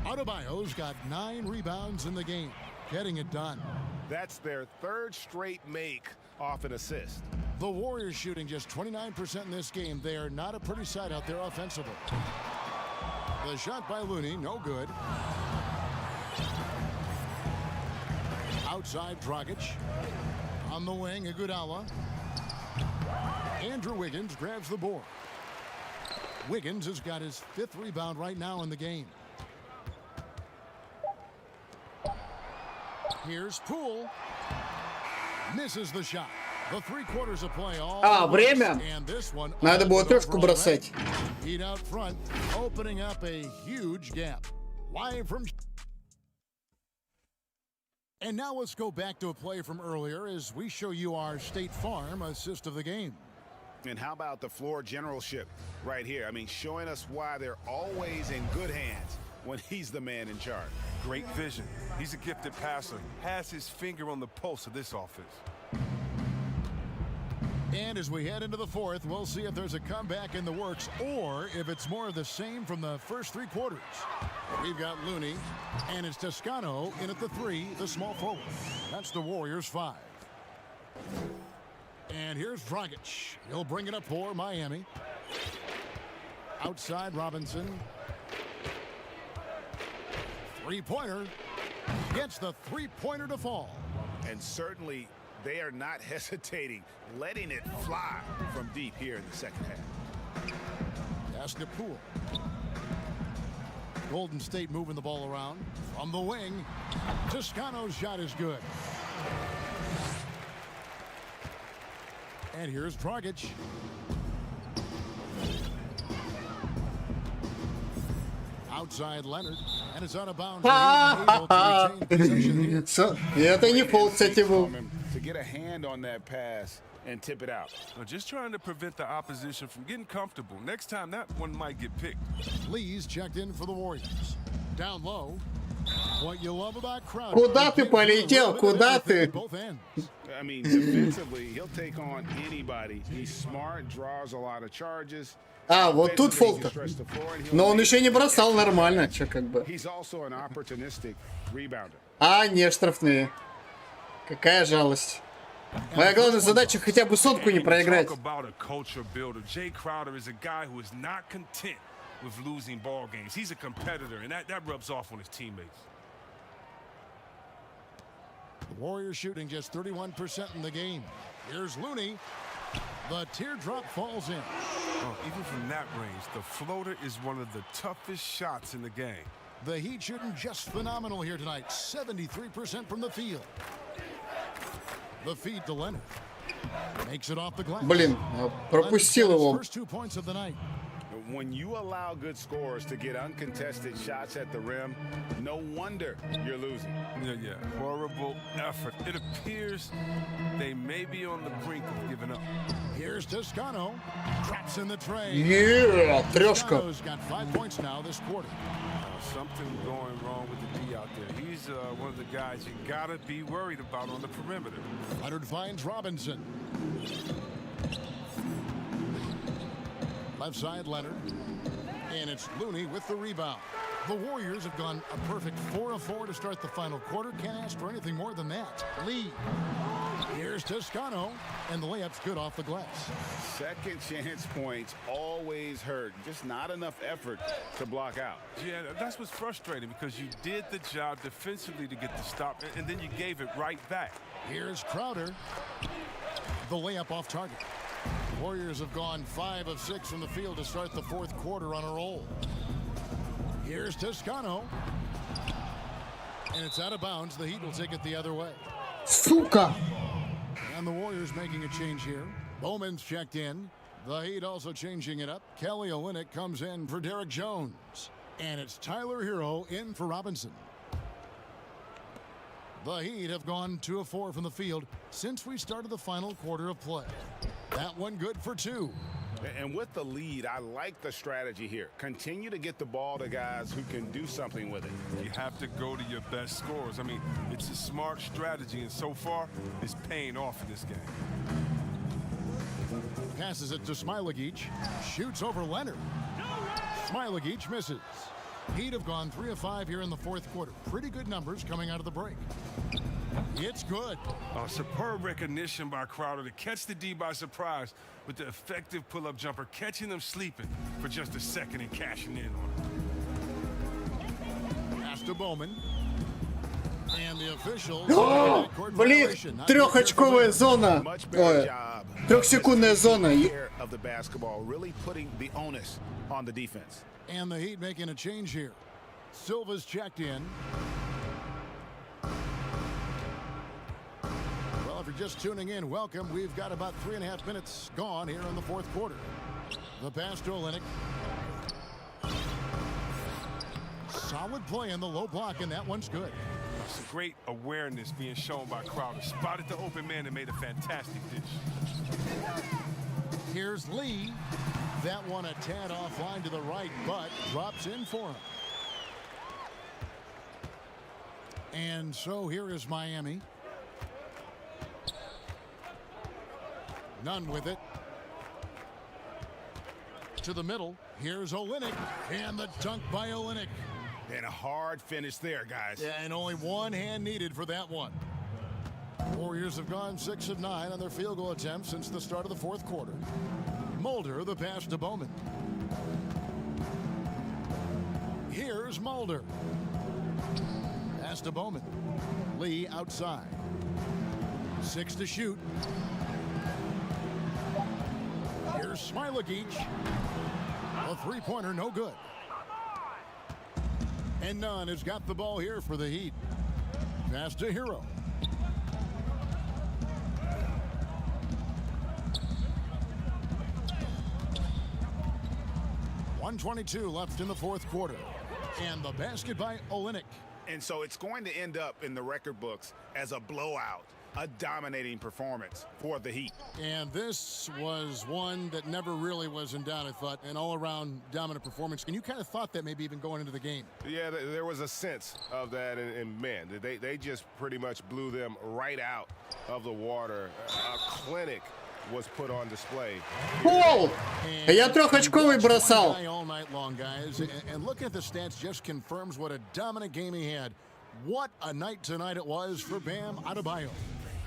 [SPEAKER 2] Adebayo's got 9 rebounds in the game. Getting it done.
[SPEAKER 4] That's their 3rd straight make off an assist.
[SPEAKER 2] The Warriors shooting just 29% in this game. They are not a pretty sight out there offensively. The shot by Looney, no good. Outside Dragic. On the wing, Iguodala. Andrew Wiggins grabs the board. Wiggins has got his 5th rebound right now in the game. Here's Poole. Misses the shot. The 3 quarters of play all.
[SPEAKER 1] Время.
[SPEAKER 2] And this one.
[SPEAKER 1] Надо было 3 бросать.
[SPEAKER 2] Heat out front, opening up a huge gap. Live from. And now let's go back to a play from earlier as we show you our State Farm assist of the game.
[SPEAKER 4] And how about the floor generalship right here? I mean, showing us why they're always in good hands when he's the man in charge.
[SPEAKER 5] Great vision. He's a gifted passer. Has his finger on the pulse of this offense.
[SPEAKER 2] And as we head into the 4th, we'll see if there's a comeback in the works or if it's more of the same from the first 3 quarters. We've got Looney, and it's Toscano in at the 3, the small forward. That's the Warriors 5. And here's Dragic. He'll bring it up for Miami. Outside Robinson. Three-pointer. Gets the three-pointer to fall.
[SPEAKER 4] And certainly they are not hesitating, letting it fly from deep here in the second half.
[SPEAKER 2] Pass to Poole. Golden State moving the ball around. From the wing. Toscano's shot is good. And here's Dragic. Outside Leonard. And it's out of bounds.
[SPEAKER 1] И это не фол, кстати, был.
[SPEAKER 4] To get a hand on that pass and tip it out.
[SPEAKER 5] Just trying to prevent the opposition from getting comfortable. Next time, that one might get picked.
[SPEAKER 2] Lee's checked in for the Warriors. Down low. What you love about Crowder.
[SPEAKER 1] Куда ты полетел? Куда ты?
[SPEAKER 4] I mean, defensively, he'll take on anybody. He's smart, draws a lot of charges.
[SPEAKER 1] А, вот тут фол-то. Но он еще не бросал нормально, че как бы.
[SPEAKER 4] He's also an opportunistic rebounder.
[SPEAKER 1] А, не штрафные. Какая жалость. Моя главная задача хотя бы сотку не проиграть.
[SPEAKER 5] Jay Crowder is a guy who is not content with losing ball games. He's a competitor, and that rubs off on his teammates.
[SPEAKER 2] The Warriors shooting just 31% in the game. Here's Looney. The teardrop falls in.
[SPEAKER 5] Even from that range, the floater is one of the toughest shots in the game.
[SPEAKER 2] The Heat shooting just phenomenal here tonight. 73% from the field. The feed to Leonard. Makes it off the glass.
[SPEAKER 1] Блин, пропустил его.
[SPEAKER 2] First 2 points of the night.
[SPEAKER 4] When you allow good scorers to get uncontested shots at the rim, no wonder you're losing.
[SPEAKER 5] Yeah. Horrible effort. It appears they may be on the brink of giving up.
[SPEAKER 2] Here's Toscano. Traps in the tray.
[SPEAKER 1] Yeah, трешка.
[SPEAKER 2] Toscano's got 5 points now this quarter.
[SPEAKER 5] Something going wrong with the D out there. He's one of the guys you gotta be worried about on the perimeter.
[SPEAKER 2] Leonard finds Robinson. Left side, Leonard. And it's Looney with the rebound. The Warriors have gone a perfect 4 of 4 to start the final quarter. Can't ask for anything more than that. Lee. Here's Toscano. And the layup's good off the glass.
[SPEAKER 4] Second chance points always hurt. Just not enough effort to block out.
[SPEAKER 5] Yeah, that's what's frustrating because you did the job defensively to get the stop, and then you gave it right back.
[SPEAKER 2] Here's Crowder. The layup off target. Warriors have gone 5 of 6 from the field to start the fourth quarter on a roll. Here's Toscano. And it's out of bounds. The Heat will take it the other way.
[SPEAKER 1] Сука!
[SPEAKER 2] And the Warriors making a change here. Bowman's checked in. The Heat also changing it up. Kelly Olynyk comes in for Derek Jones. And it's Tyler Hero in for Robinson. The Heat have gone 2 of 4 from the field since we started the final quarter of play. That one good for 2.
[SPEAKER 4] And with the lead, I like the strategy here. Continue to get the ball to guys who can do something with it.
[SPEAKER 5] You have to go to your best scorers. I mean, it's a smart strategy, and so far, it's paying off in this game.
[SPEAKER 2] Passes it to Smailagic. Shoots over Leonard. Smailagic misses. Heat have gone 3 of 5 here in the fourth quarter. Pretty good numbers coming out of the break. It's good.
[SPEAKER 5] Superb recognition by Crowder to catch the D by surprise with the effective pull-up jumper, catching them sleeping for just a second and cashing in on it.
[SPEAKER 2] Pass to Bowman. And the officials.
[SPEAKER 1] Блин, трехочковая зона. Ой, трехсекундная зона.
[SPEAKER 4] Of the basketball, really putting the onus on the defense.
[SPEAKER 2] And the Heat making a change here. Silva's checked in. Well, if you're just tuning in, welcome. We've got about 3.5 minutes gone here in the fourth quarter. The pass to Olynyk. Solid play in the low block, and that one's good.
[SPEAKER 5] It's a great awareness being shown by Crowder. Spotted the open man and made a fantastic dish.
[SPEAKER 2] Here's Lee. That one a tad offline to the right, but drops in for him. And so here is Miami. None with it. To the middle. Here's Olynyk. And the dunk by Olynyk.
[SPEAKER 4] And a hard finish there, guys.
[SPEAKER 2] Yeah, and only one hand needed for that one. Warriors have gone 6 of 9 on their field goal attempts since the start of the fourth quarter. Mulder, the pass to Bowman. Here's Mulder. Pass to Bowman. Lee outside. 6 to shoot. Here's Smilagich. A three-pointer, no good. And Nunn has got the ball here for the Heat. Pass to Hero. .122 left in the fourth quarter. And the basket by Olynyk.
[SPEAKER 4] And so it's going to end up in the record books as a blowout, a dominating performance for the Heat.
[SPEAKER 2] And this was one that never really was in doubt, I thought, an all-around dominant performance. And you kind of thought that maybe even going into the game.
[SPEAKER 4] Yeah, there was a sense of that, and man, they just pretty much blew them right out of the water. A clinic was put on display.
[SPEAKER 1] Пол! Я трехочковый бросал.
[SPEAKER 2] All night long, guys. And looking at the stats just confirms what a dominant game he had. What a night tonight it was for Bam Adebayo.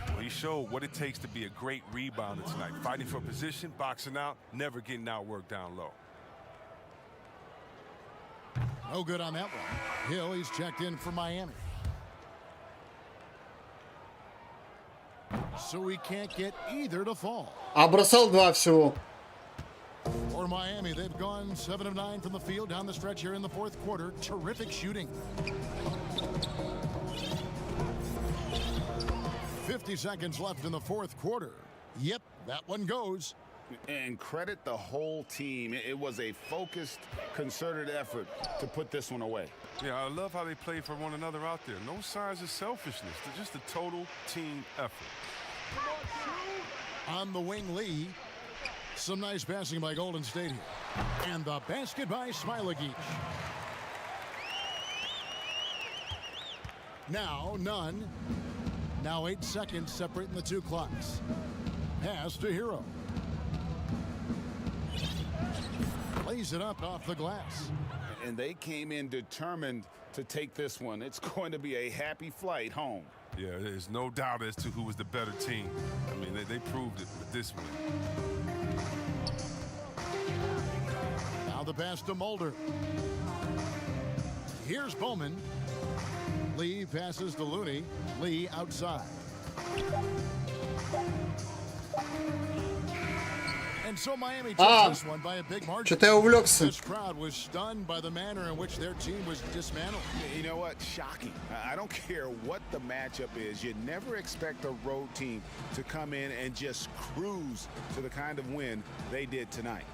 [SPEAKER 5] Well, he showed what it takes to be a great rebounder tonight. Fighting for position, boxing out, never getting outworked down low.
[SPEAKER 2] No good on that one. Hill, he's checked in for Miami. So he can't get either to fall.
[SPEAKER 1] А бросал 2 всего.
[SPEAKER 2] For Miami, they've gone 7 of 9 from the field down the stretch here in the fourth quarter. Terrific shooting. 50 seconds left in the fourth quarter. Yep, that one goes.
[SPEAKER 4] And credit the whole team. It was a focused, concerted effort to put this one away.
[SPEAKER 5] Yeah, I love how they play for one another out there. No signs of selfishness. They're just a total team effort.
[SPEAKER 2] On the wing, Lee. Some nice passing by Golden State here. And the basket by Smilagich. Now, Nunn. Now 8 seconds separating the two clocks. Pass to Hero. Lays it up off the glass.
[SPEAKER 4] And they came in determined to take this one. It's going to be a happy flight home.
[SPEAKER 5] Yeah, there's no doubt as to who was the better team. I mean, they proved it with this one.
[SPEAKER 2] Now the pass to Mulder. Here's Bowman. Lee passes to Looney. Lee outside. And so Miami takes this one by a big margin.
[SPEAKER 1] Что-то я увлекся.
[SPEAKER 2] This crowd was stunned by the manner in which their team was dismantled.
[SPEAKER 4] You know what? Shocking. I don't care what the matchup is. You never expect a road team to come in and just cruise to the kind of win they did tonight.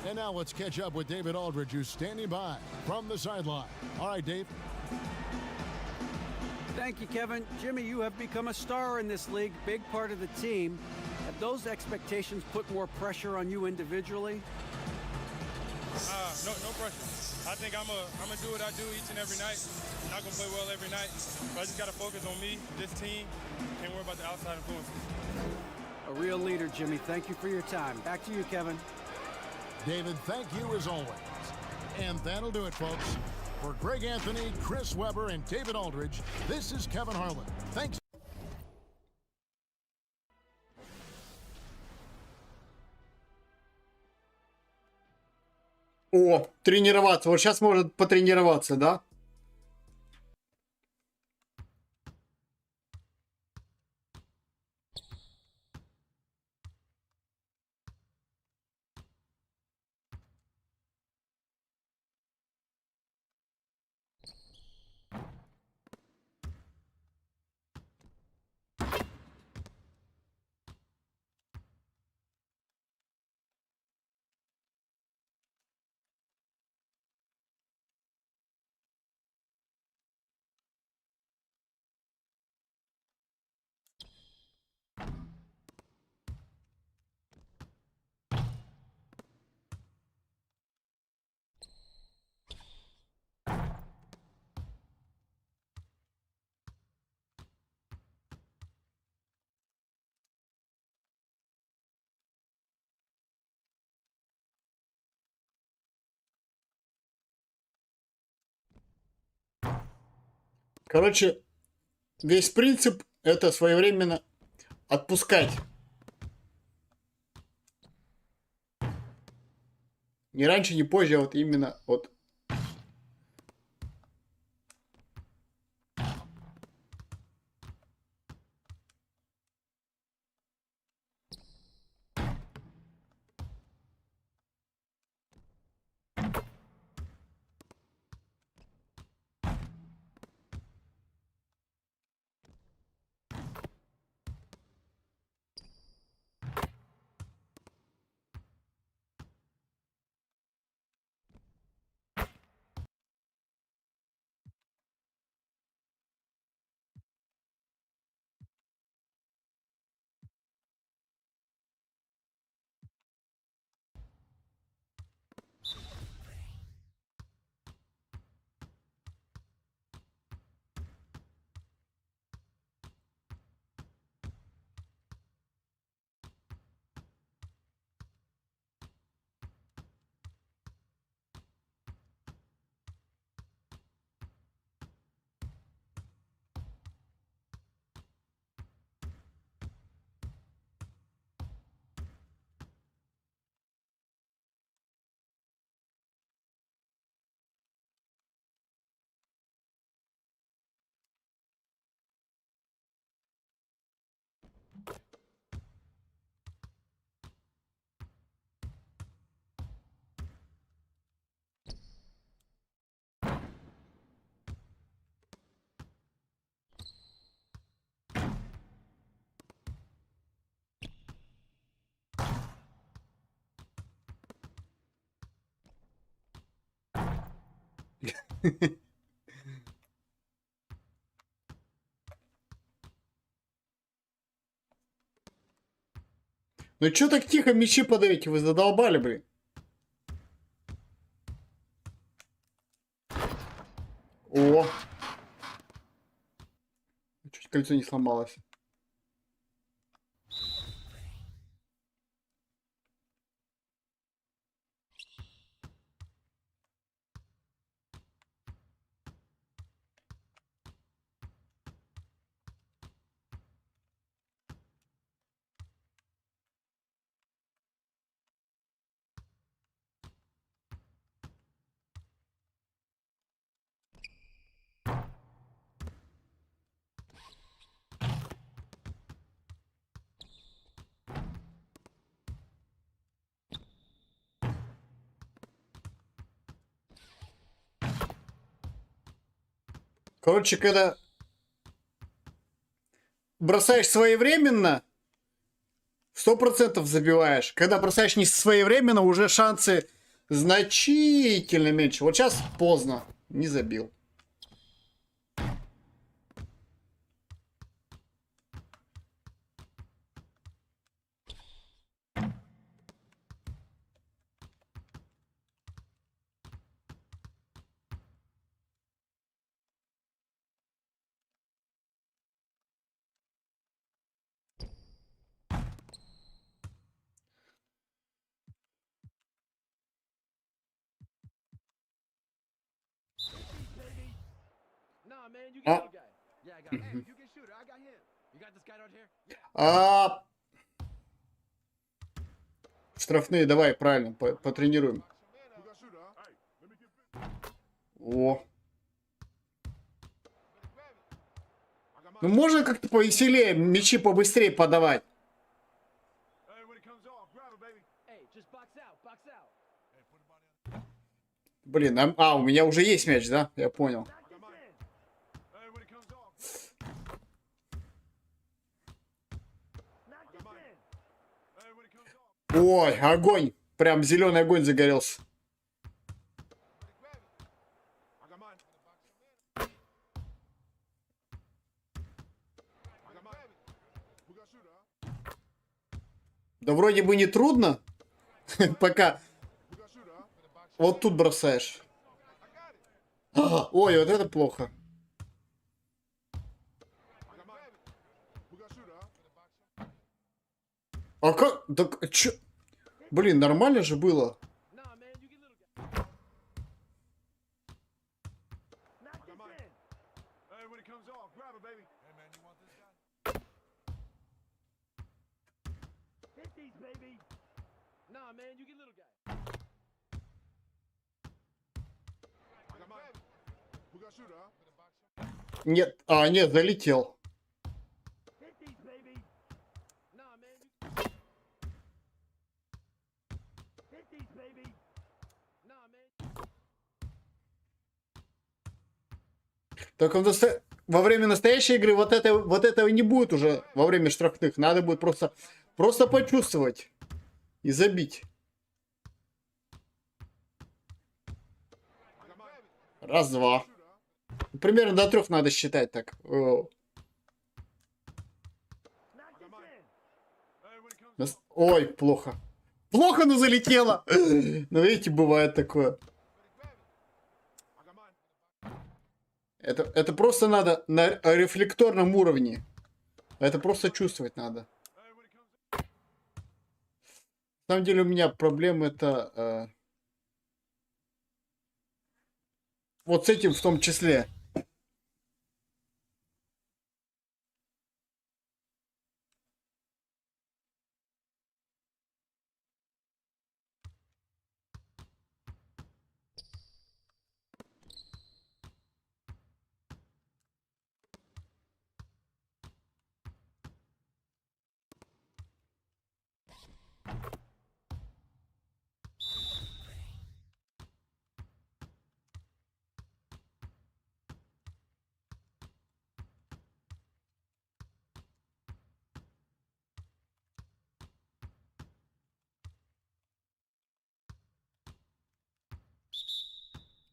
[SPEAKER 2] And now let's catch up with David Aldridge, who's standing by from the sideline. All right, Dave.
[SPEAKER 3] Thank you, Kevin. Jimmy, you have become a star in this league, big part of the team. Have those expectations put more pressure on you individually?
[SPEAKER 9] No pressure. I think I'm gonna do what I do each and every night. I'm not gonna play well every night, but I just gotta focus on me, this team. Can't worry about the outside influences.
[SPEAKER 3] A real leader, Jimmy. Thank you for your time. Back to you, Kevin.
[SPEAKER 2] David, thank you as always. And that'll do it, folks. For Greg Anthony, Chris Webber, and David Aldridge, this is Kevin Harlan. Thanks.
[SPEAKER 1] О, тренироваться. Вот сейчас может потренироваться, да? Короче, весь принцип это своевременно отпускать. Ни раньше, ни позже, а вот именно вот. Ну чё так тихо мячи подаете? Вы задолбали, блин. О! Чуть кольцо не сломалось. Короче, когда бросаешь своевременно, 100% забиваешь. Когда бросаешь не своевременно, уже шансы значительно меньше. Вот сейчас поздно. Не забил. А, а, штрафные, давай, правильно, потренируем. О. Ну можно как-то повеселее, мячи побыстрее подавать. Блин, у меня уже есть мяч, да? Я понял. Ой, огонь. Прям зеленый огонь загорелся. Да вроде бы не трудно. Пока вот тут бросаешь. Ой, вот это плохо. А как? Так, чё? Блин, нормально же было. Нет, нет, залетел. Только во время настоящей игры вот этого не будет уже во время штрафных. Надо будет просто почувствовать и забить. Раз, два. Примерно до 3 надо считать так. Ой, плохо. Плохо, но залетело. Но видите, бывает такое. Это просто надо на рефлекторном уровне. Это просто чувствовать надо. На самом деле у меня проблема это вот с этим в том числе.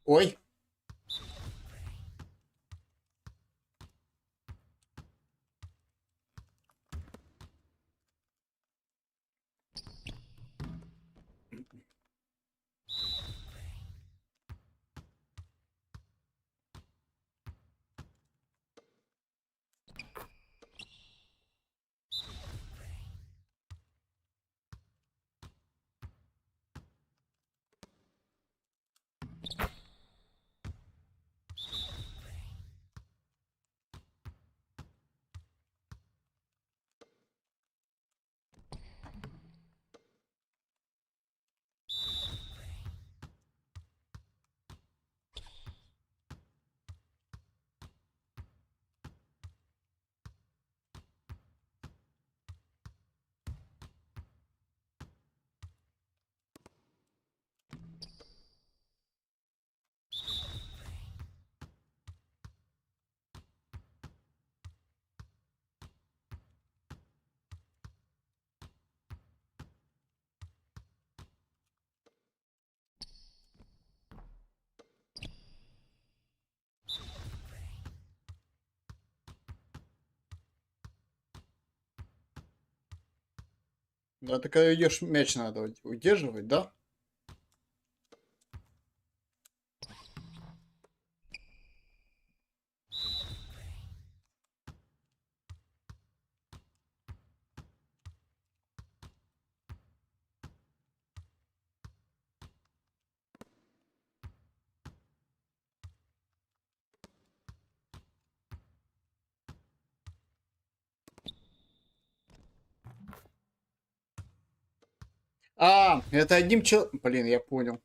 [SPEAKER 1] Ой. Да, ты когда идешь, мяч надо удерживать, да? Это одним человеком. Блин, я понял.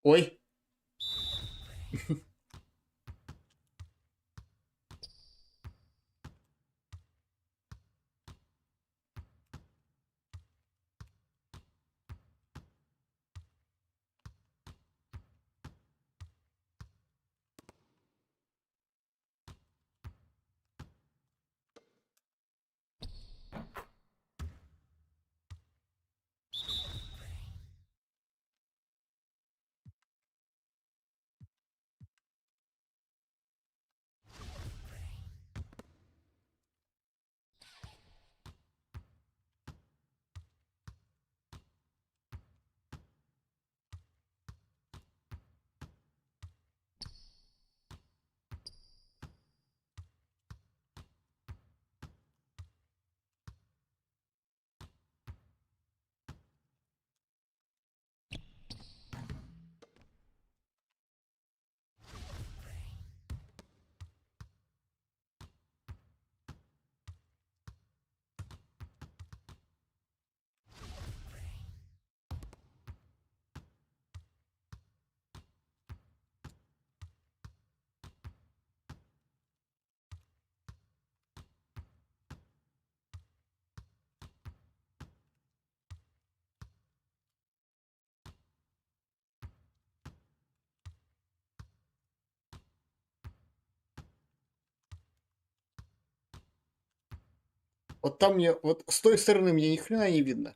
[SPEAKER 1] Ой. Вот там мне, вот с той стороны мне ни хрена не видно.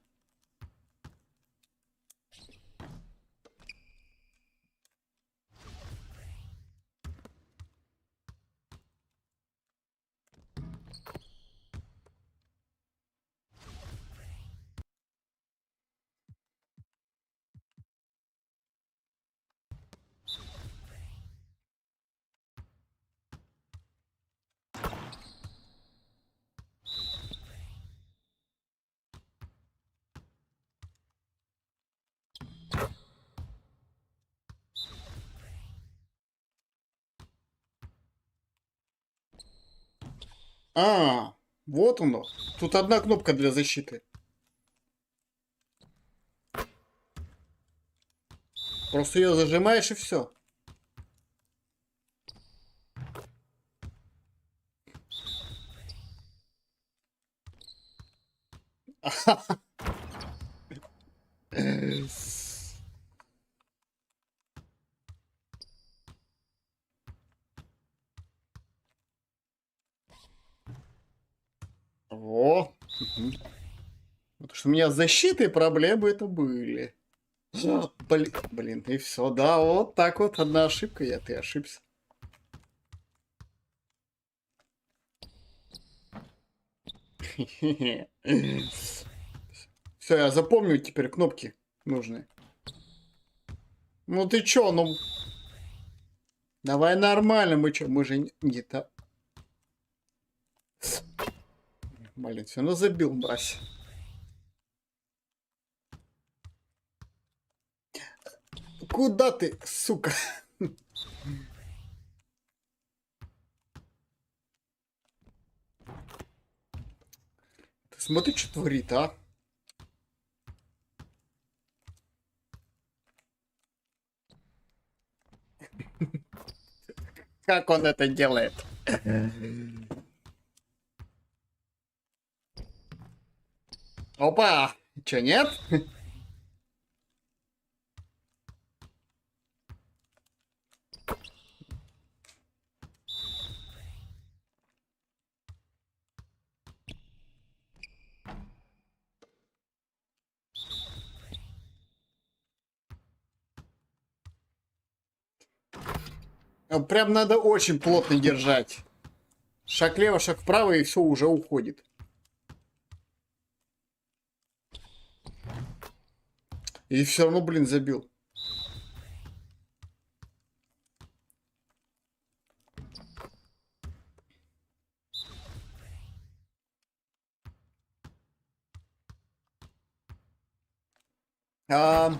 [SPEAKER 1] А, вот оно. Тут одна кнопка для защиты. Просто ее зажимаешь и все. Во. Мгм. Потому что у меня с защитой проблемы это были. Блин, и все, да, вот так вот одна ошибка, ты ошибся. Все, я запомню теперь кнопки нужные. Ну ты чё, ну... Давай нормально, мы же не так... Блин, все равно забил, мразь. Куда ты, сука? Ты смотри, что творит, а? Как он это делает? Опа! Чё, нет? Прям надо очень плотно держать. Шаг влево, шаг вправо, и все уже уходит. И все равно, блин, забил. А...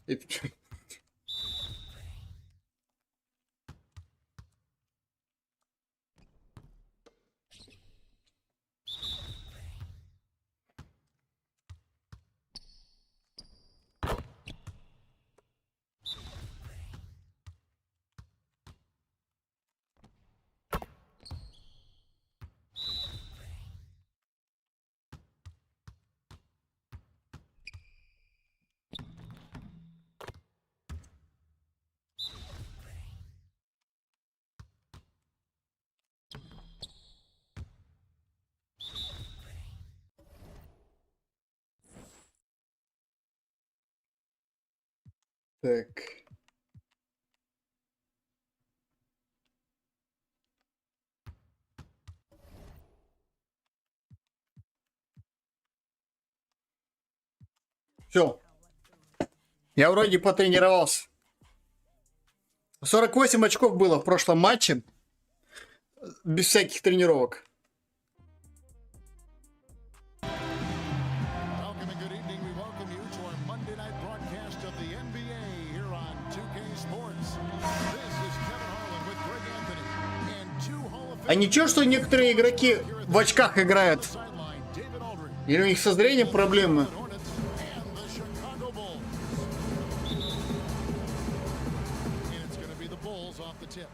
[SPEAKER 1] и- Так. Все. Я вроде потренировался. 48 очков было в прошлом матче. Без всяких тренировок.
[SPEAKER 2] Welcome and good evening. We welcome you to our Monday night broadcast of the NBA here on 2K Sports. This is Kevin Harlan with Greg Anthony and two Hall of
[SPEAKER 1] А ничего, что некоторые игроки в очках играют?
[SPEAKER 2] sideline, David Aldridge,
[SPEAKER 1] Или у них со зрением проблемы?
[SPEAKER 2] Hornets, and the Chicago Bulls. And it's going to be the Bulls off the tip.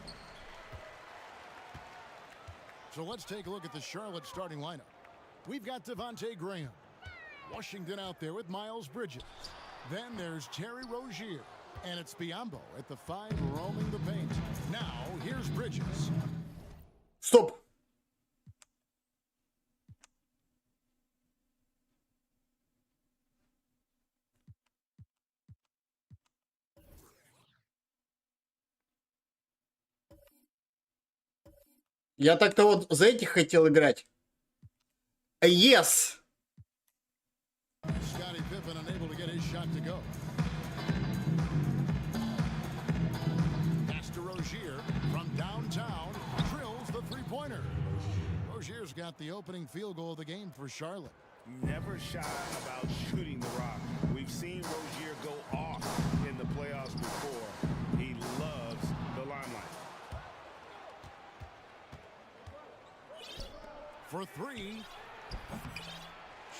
[SPEAKER 2] So let's take a look at the Charlotte starting lineup. We've got Devontae Graham. Washington out there with Miles Bridges. Then there's Terry Rozier. And it's Biyombo at the 5 roaming the paint. Now, here's Bridges.
[SPEAKER 1] Стоп. Я так-то вот за этих хотел играть. Yes.
[SPEAKER 2] Scottie Pippen unable to get his shot to go. Pass to Rozier from downtown. Drills the three-pointer. Rozier's got the opening field goal of the game for Charlotte.
[SPEAKER 4] Never shy about shooting the rock. We've seen Rozier go off in the playoffs before. He loves the limelight.
[SPEAKER 2] For three.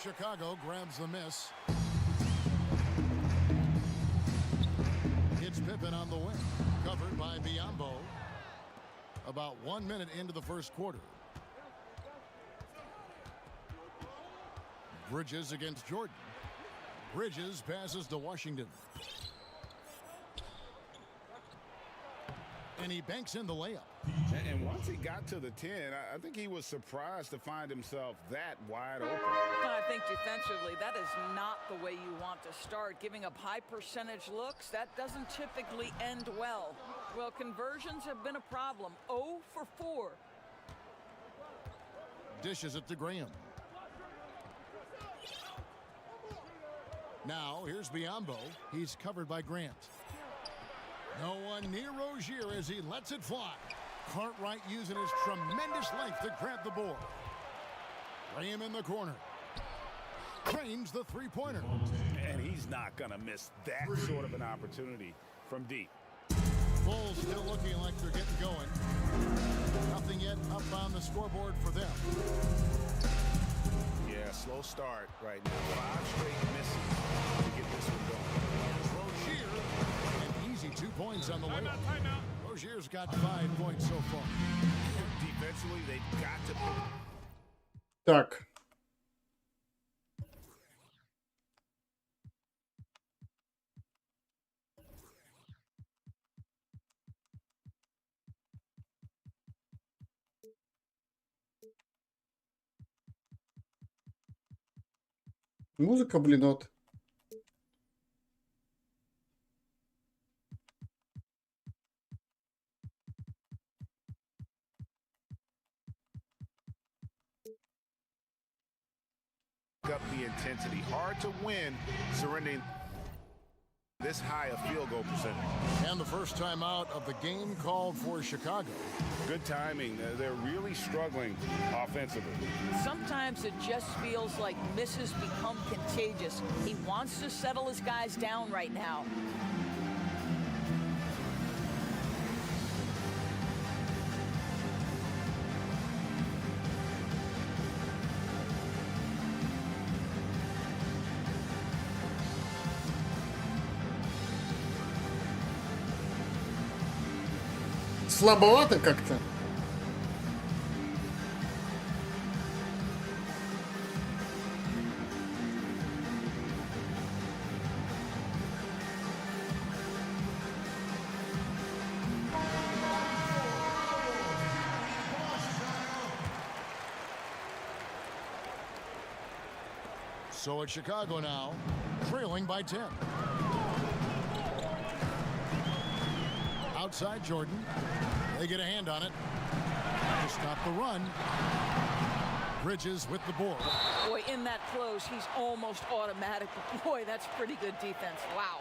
[SPEAKER 2] Chicago grabs the miss. It's Pippen on the wing. Covered by Biyombo. About 1 minute into the first quarter. Bridges against Jordan. Bridges passes to Washington. And he banks in the layup.
[SPEAKER 4] And once he got to the 10, I think he was surprised to find himself that wide open.
[SPEAKER 10] I think defensively, that is not the way you want to start. Giving up high percentage looks, that doesn't typically end well. Well, conversions have been a problem. 0 for 4.
[SPEAKER 2] Dishes it to Graham. Now, here's Biyombo. He's covered by Grant. No one near Rozier as he lets it fly. Cartwright using his tremendous length to grab the board. Graham in the corner. Drains the three-pointer.
[SPEAKER 4] And he's not going to miss that sort of an opportunity from deep.
[SPEAKER 2] Bulls still looking like they're getting going. Nothing yet up on the scoreboard for them.
[SPEAKER 4] Yeah, slow start right now. 5 straight misses to get this one going.
[SPEAKER 2] Rozier, an easy 2 points on the way. Rozier's got 5 points so far.
[SPEAKER 4] Defensively, they've got to put.
[SPEAKER 1] Так. Музыка, блин, вот.
[SPEAKER 4] Up the intensity. Hard to win surrendering this high a field goal percentage.
[SPEAKER 2] And the first time out of the game called for Chicago.
[SPEAKER 4] Good timing. They're really struggling offensively.
[SPEAKER 10] Sometimes it just feels like misses become contagious. He wants to settle his guys down right now.
[SPEAKER 1] Слабовато как-то.
[SPEAKER 2] So it's Chicago now, trailing by 10. Outside Jordan. They get a hand on it to stop the run. Bridges with the board.
[SPEAKER 10] Boy, in that close, he's almost automatic. But boy, that's pretty good defense. Wow.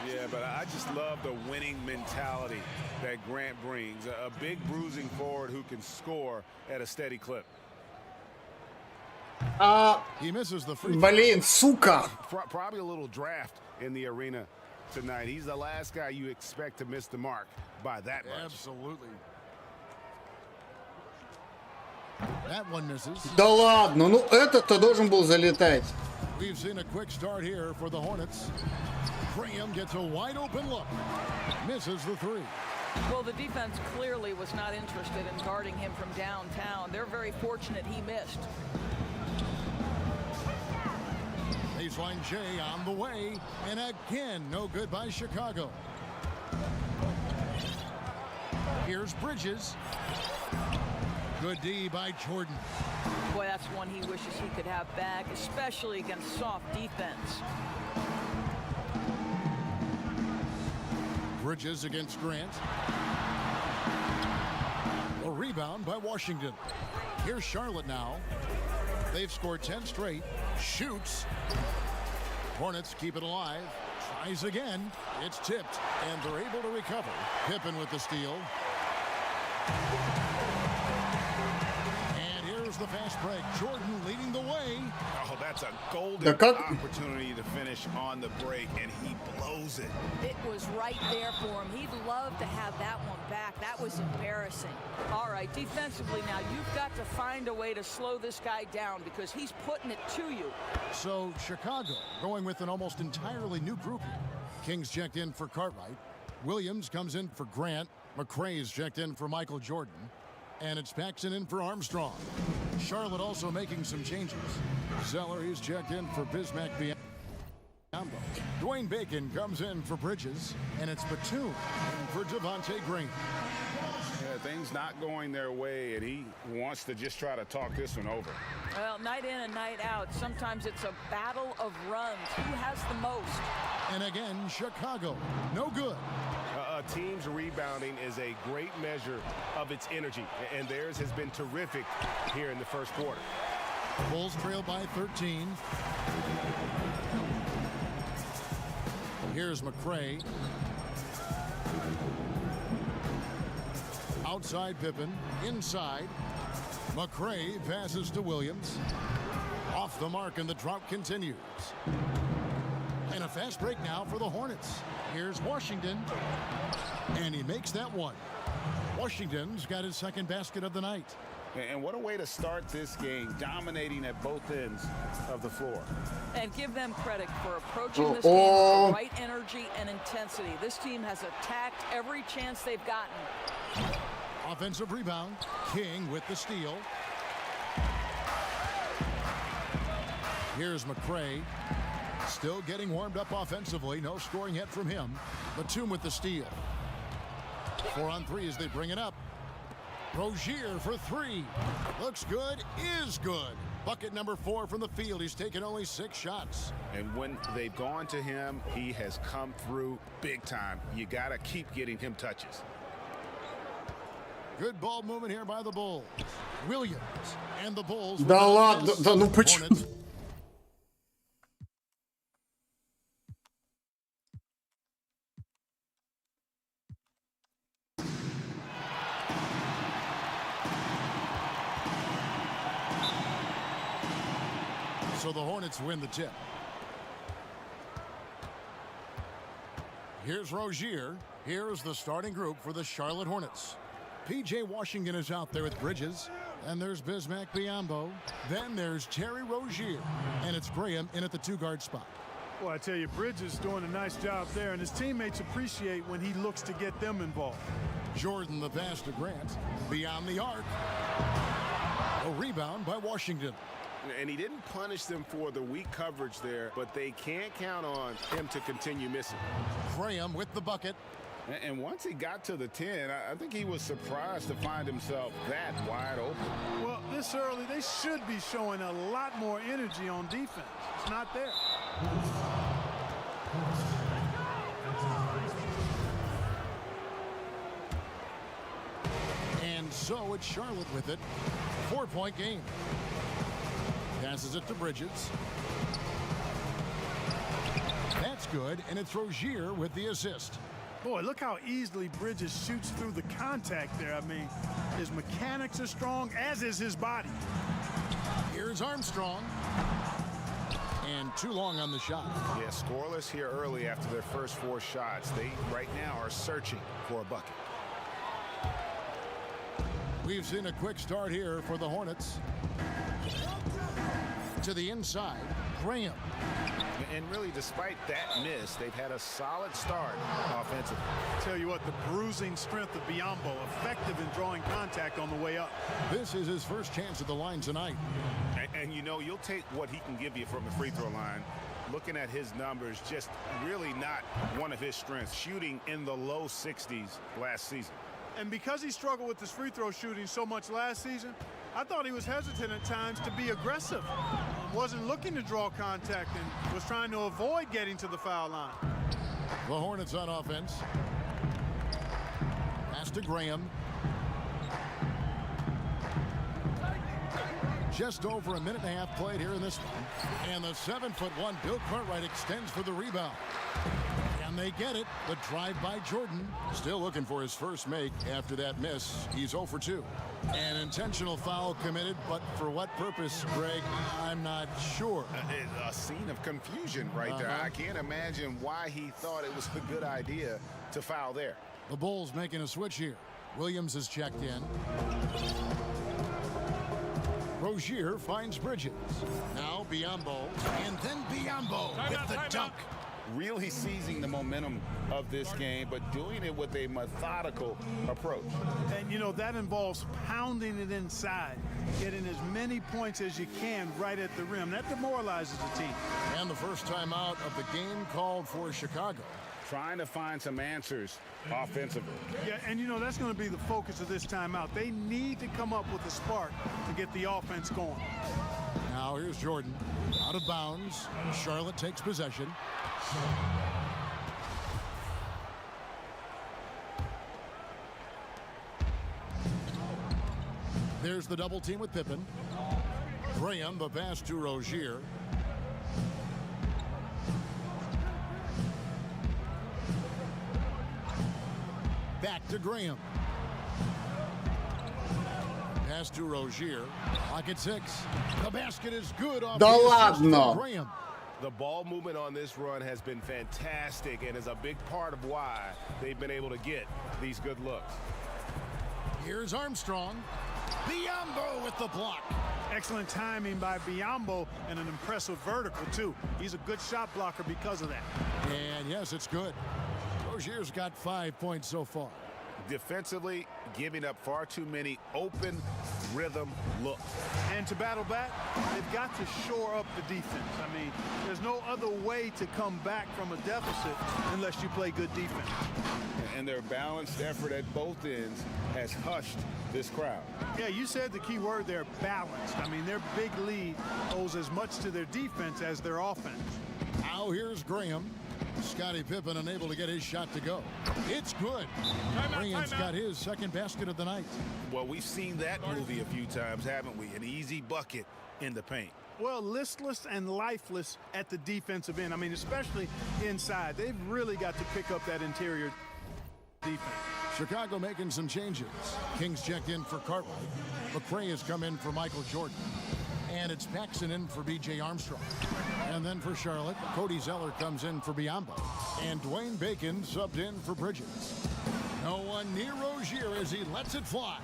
[SPEAKER 4] Yeah, but I just love the winning mentality that Grant brings. A big bruising forward who can score at a steady clip.
[SPEAKER 2] He misses the free.
[SPEAKER 1] Блин, сука.
[SPEAKER 4] Probably a little draft in the arena tonight. He's the last guy you expect to miss the mark by that much.
[SPEAKER 2] Absolutely. That one misses.
[SPEAKER 1] Да ладно, ну этот-то должен был залетать.
[SPEAKER 2] We've seen a quick start here for the Hornets. Graham gets a wide open look. Misses the three.
[SPEAKER 10] Well, the defense clearly was not interested in guarding him from downtown. They're very fortunate he missed.
[SPEAKER 2] Baseline J on the way. And again, no good by Chicago. Here's Bridges. Good D by Jordan.
[SPEAKER 10] Boy, that's one he wishes he could have back, especially against soft defense.
[SPEAKER 2] Bridges against Grant. A rebound by Washington. Here's Charlotte now. They've scored 10 straight. Shoots. Hornets keep it alive. Tries again. It's tipped, and they're able to recover. Pippen with the steal. And here's the fast break. Jordan leading the way.
[SPEAKER 4] Oh, that's a golden
[SPEAKER 1] Да как?
[SPEAKER 4] opportunity to finish on the break, and he blows it.
[SPEAKER 10] It was right there for him. He'd love to have that one back. That was embarrassing. All right, defensively now, you've got to find a way to slow this guy down because he's putting it to you.
[SPEAKER 2] So Chicago going with an almost entirely new group here. Kings checked in for Cartwright. Williams comes in for Grant. McRae's checked in for Michael Jordan. And it's Paxson in for Armstrong. Charlotte also making some changes. Zeller, he's checked in for Bismack Biyombo. Dwayne Bacon comes in for Bridges. And it's Batum in for Devontae Green.
[SPEAKER 4] Yeah, things not going their way, and he wants to just try to talk this one over.
[SPEAKER 10] Well, night in and night out, sometimes it's a battle of runs. Who has the most?
[SPEAKER 2] And again, Chicago, no good.
[SPEAKER 4] A team's rebounding is a great measure of its energy, and theirs has been terrific here in the first quarter.
[SPEAKER 2] Bulls trail by 13. Here's McRae. Outside Pippen, inside. McRae passes to Williams. Off the mark, and the drought continues. And a fast break now for the Hornets. Here's Washington. And he makes that one. Washington's got his second basket of the night.
[SPEAKER 4] And what a way to start this game, dominating at both ends of the floor.
[SPEAKER 10] And give them credit for approaching this game with the right energy and intensity. This team has attacked every chance they've gotten.
[SPEAKER 2] Offensive rebound. King with the steal. Here's McRae. Still getting warmed up offensively. No scoring yet from him. Batum with the steal. 4 on 3 as they bring it up. Rozier for 3. Looks good. Is good. Bucket number 4 from the field. He's taken only 6 shots.
[SPEAKER 4] And when they've gone to him, he has come through big time. You got to keep getting him touches.
[SPEAKER 2] Good ball movement here by the Bulls. Williams and the Bulls.
[SPEAKER 1] Да ладно, да ну почему?
[SPEAKER 2] Hornets. So the Hornets win the tip. Here's Rozier. Here's the starting group for the Charlotte Hornets. P.J. Washington is out there with Bridges. And there's Bismack Biyombo. Then there's Terry Rozier. And it's Graham in at the 2-guard spot.
[SPEAKER 11] Well, I tell you, Bridges is doing a nice job there, and his teammates appreciate when he looks to get them involved.
[SPEAKER 2] Jordan the pass to Grant. Beyond the arc. A rebound by Washington.
[SPEAKER 4] And he didn't punish them for the weak coverage there, but they can't count on him to continue missing.
[SPEAKER 2] Graham with the bucket.
[SPEAKER 4] And once he got to the 10, I think he was surprised to find himself that wide open.
[SPEAKER 11] Well, this early, they should be showing a lot more energy on defense. It's not there.
[SPEAKER 2] So it's Charlotte with it. 4-point game. Passes it to Bridges. That's good, and it's Rozier with the assist.
[SPEAKER 11] Boy, look how easily Bridges shoots through the contact there. I mean, his mechanics are strong, as is his body.
[SPEAKER 2] Here's Armstrong. And too long on the shot.
[SPEAKER 4] Yeah, scoreless here early after their first 4 shots. They right now are searching for a bucket.
[SPEAKER 2] We've seen a quick start here for the Hornets. To the inside, Graham.
[SPEAKER 4] And really, despite that miss, they've had a solid start offensively.
[SPEAKER 11] Tell you what, the bruising strength of Biyombo, effective in drawing contact on the way up.
[SPEAKER 2] This is his first chance at the line tonight.
[SPEAKER 4] And you know, you'll take what he can give you from the free throw line. Looking at his numbers, just really not one of his strengths. Shooting in the low 60s last season.
[SPEAKER 11] And because he struggled with his free throw shooting so much last season, I thought he was hesitant at times to be aggressive. Wasn't looking to draw contact and was trying to avoid getting to the foul line.
[SPEAKER 2] The Hornets on offense. Pass to Graham. Just over a minute and a half played here in this one. And the 7'1" Bill Cartwright extends for the rebound. And they get it. The drive by Jordan. Still looking for his first make after that miss. He's 0 for 2. An intentional foul committed, but for what purpose, Greg? I'm not sure.
[SPEAKER 4] A scene of confusion right there. I can't imagine why he thought it was a good idea to foul there.
[SPEAKER 2] The Bulls making a switch here. Williams is checked in. Rozier finds Bridges. Now Biyombo. And then Biyombo with the dunk.
[SPEAKER 4] Really seizing the momentum of this game, but doing it with a methodical approach.
[SPEAKER 11] And, you know, that involves pounding it inside, getting as many points as you can right at the rim. That demoralizes the team.
[SPEAKER 2] And the first time out of the game called for Chicago.
[SPEAKER 4] Trying to find some answers offensively.
[SPEAKER 11] Yeah, and, you know, that's going to be the focus of this timeout. They need to come up with a spark to get the offense going.
[SPEAKER 2] Now here's Jordan. Out of bounds. Charlotte takes possession. There's the double team with Pippen. Graham, the pass to Rozier. Back to Graham. Pass to Rozier. Pocket 6. The basket is good off
[SPEAKER 1] Da
[SPEAKER 2] the assist from
[SPEAKER 1] ladno.
[SPEAKER 2] Graham.
[SPEAKER 4] The ball movement on this run has been fantastic and is a big part of why they've been able to get these good looks.
[SPEAKER 2] Here's Armstrong. Biyombo with the block.
[SPEAKER 11] Excellent timing by Biyombo and an impressive vertical, too. He's a good shot blocker because of that.
[SPEAKER 2] And yes, it's good. Rozier's got 5 points so far.
[SPEAKER 4] Defensively, giving up far too many open rhythm looks.
[SPEAKER 11] And to battle back, they've got to shore up the defense. I mean, there's no other way to come back from a deficit unless you play good defense.
[SPEAKER 4] And their balanced effort at both ends has hushed this crowd.
[SPEAKER 11] Yeah, you said the key word there, balanced. I mean, their big lead owes as much to their defense as their offense.
[SPEAKER 2] Now here's Graham. Scottie Pippen unable to get his shot to go. It's good. Graham's got his second basket of the night.
[SPEAKER 4] Well, we've seen that movie a few times, haven't we? An easy bucket in the paint.
[SPEAKER 11] Well, listless and lifeless at the defensive end. I mean, especially inside. They've really got to pick up that interior defense.
[SPEAKER 2] Chicago making some changes. Kings checked in for Cartwright. McRae has come in for Michael Jordan. And it's Paxson in for B.J. Armstrong. And then for Charlotte, Cody Zeller comes in for Biyombo. And Dwayne Bacon subbed in for Bridges. No one near Rozier as he lets it fly.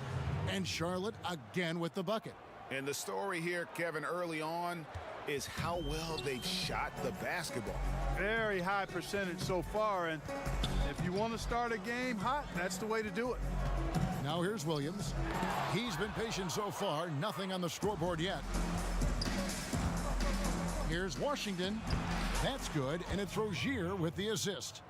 [SPEAKER 2] And Charlotte again with the bucket.
[SPEAKER 4] And the story here, Kevin, early on is how well they've shot the basketball.
[SPEAKER 11] Very high percentage so far. And if you want to start a game hot, that's the way to do it.
[SPEAKER 2] Now here's Williams. He's been patient so far. Nothing on the scoreboard yet. Here's Washington. That's good, and it's Rozier with the assist.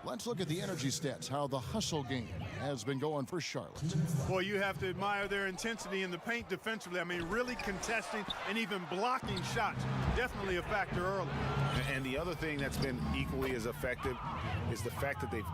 [SPEAKER 2] Let's look at the energy stats, how the hustle game has been going for Charlotte.
[SPEAKER 11] Boy, you have to admire their intensity in the paint defensively. I mean, really contesting and even blocking shots. Definitely a factor early.
[SPEAKER 4] And the other thing that's been equally as effective is the fact that they've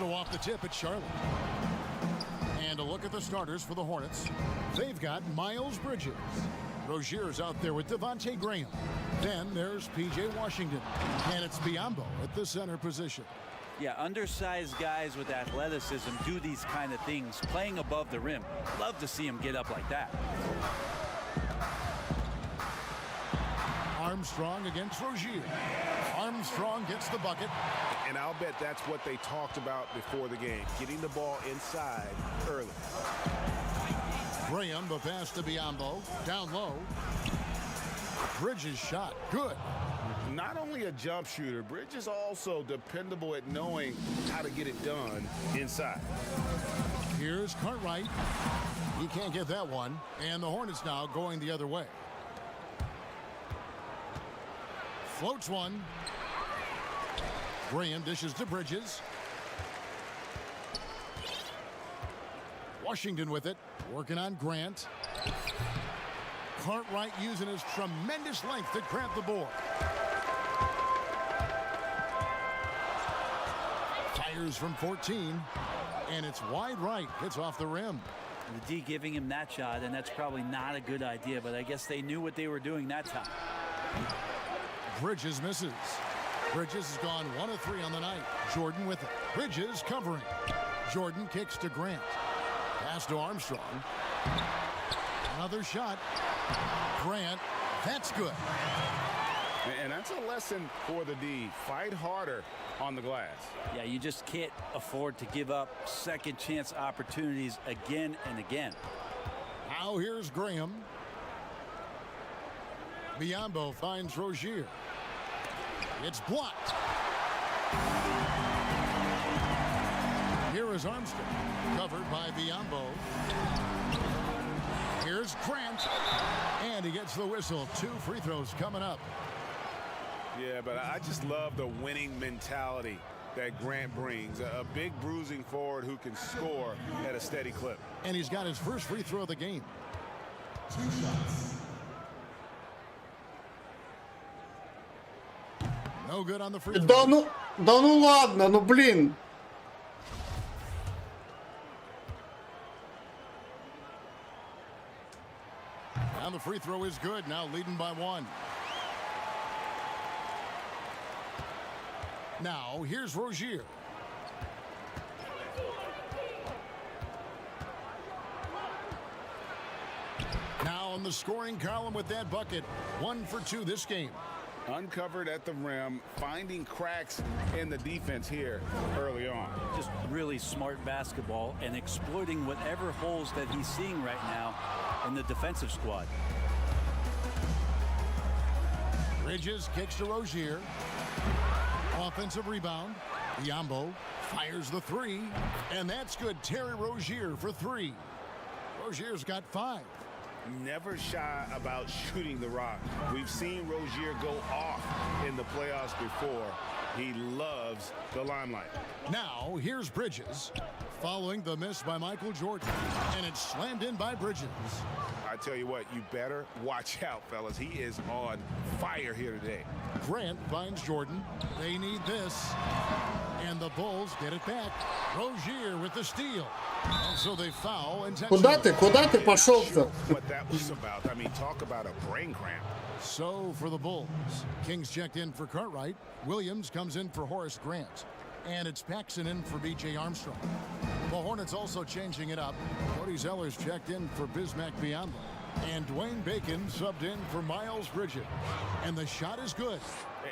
[SPEAKER 2] So off the tip, it's Charlotte. And a look at the starters for the Hornets. They've got Miles Bridges. Rozier's out there with Devontae Graham. Then there's P.J. Washington. And it's Biyombo at the center position.
[SPEAKER 12] Yeah, undersized guys with athleticism do these kind of things, playing above the rim. Love to see him get up like that.
[SPEAKER 2] Armstrong against Rozier. Armstrong gets the bucket.
[SPEAKER 4] And I'll bet that's what they talked about before the game, getting the ball inside early.
[SPEAKER 2] Graham, the pass to Biyombo. Down low. Bridges shot. Good.
[SPEAKER 4] Not only a jump shooter, Bridges also dependable at knowing how to get it done inside.
[SPEAKER 2] Here's Cartwright. He can't get that one. And the Hornets now going the other way. Floats one. Graham dishes to Bridges. Washington with it. Working on Grant. Cartwright using his tremendous length to grab the board. Fires from 14. And it's wide right. It's off the rim.
[SPEAKER 12] The D giving him that shot, and that's probably not a good idea, but I guess they knew what they were doing that time.
[SPEAKER 2] Bridges misses. Bridges has gone 1 of 3 on the night. Jordan with it. Bridges covering. Jordan kicks to Grant. Pass to Armstrong. Another shot. Grant. That's good.
[SPEAKER 4] And that's a lesson for the D. Fight harder on the glass.
[SPEAKER 12] Yeah, you just can't afford to give up second chance opportunities again and again.
[SPEAKER 2] Now here's Graham. Biyombo finds Rozier. It's blocked. Here is Armstrong, covered by Biyombo. Here's Grant, and he gets the whistle. 2 free throws coming up.
[SPEAKER 4] Yeah, but I just love the winning mentality that Grant brings. A big bruising forward who can score at a steady clip.
[SPEAKER 2] And he's got his first free throw of the game. 2 shots. No good on the free throw.
[SPEAKER 1] Да ну ладно, ну блин.
[SPEAKER 2] And the free throw is good, now leading by 1. Now, here's Rozier. Now in the scoring column with that bucket. 1 for 2 this game.
[SPEAKER 4] Uncovered at the rim, finding cracks in the defense here early on.
[SPEAKER 12] Just really smart basketball and exploiting whatever holes that he's seeing right now in the defensive squad.
[SPEAKER 2] Bridges kicks to Rozier. Offensive rebound. Biyombo fires the 3, and that's good. Terry Rozier for 3. Rozier's got 5.
[SPEAKER 4] Never shy about shooting the rock. We've seen Rozier go off in the playoffs before. He loves the limelight.
[SPEAKER 2] Now here's Bridges following the miss by Michael Jordan, and it's slammed in by Bridges.
[SPEAKER 4] I tell you what, you better watch out, fellas. He is on fire here today.
[SPEAKER 2] Grant finds Jordan. They need this, and the Bulls get it back. Rozier with the steal. And so they foul intentionally.
[SPEAKER 1] Куда ты пошел-то?
[SPEAKER 4] What that was about. I mean, talk about a brain cramp.
[SPEAKER 2] So for the Bulls, Kings checked in for Cartwright. Williams comes in for Horace Grant. And it's Paxson in for B.J. Armstrong. The Hornets also changing it up. Cody Zeller's checked in for Bismack Biyombo. And Dwayne Bacon subbed in for Miles Bridges. And the shot is good.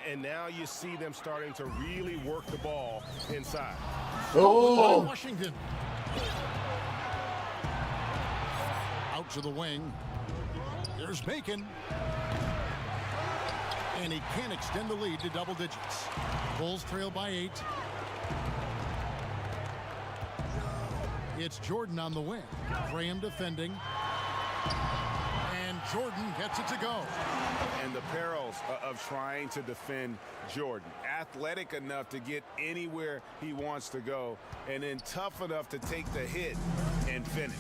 [SPEAKER 4] And now you see them starting to really work the ball inside.
[SPEAKER 2] Oh! Washington. Out to the wing. There's Bacon. And he can't extend the lead to double digits. Bulls trail by 8. It's Jordan on the wing. Graham defending. And Jordan gets it to go.
[SPEAKER 4] And the perils of trying to defend Jordan. Athletic enough to get anywhere he wants to go, and then tough enough to take the hit and finish.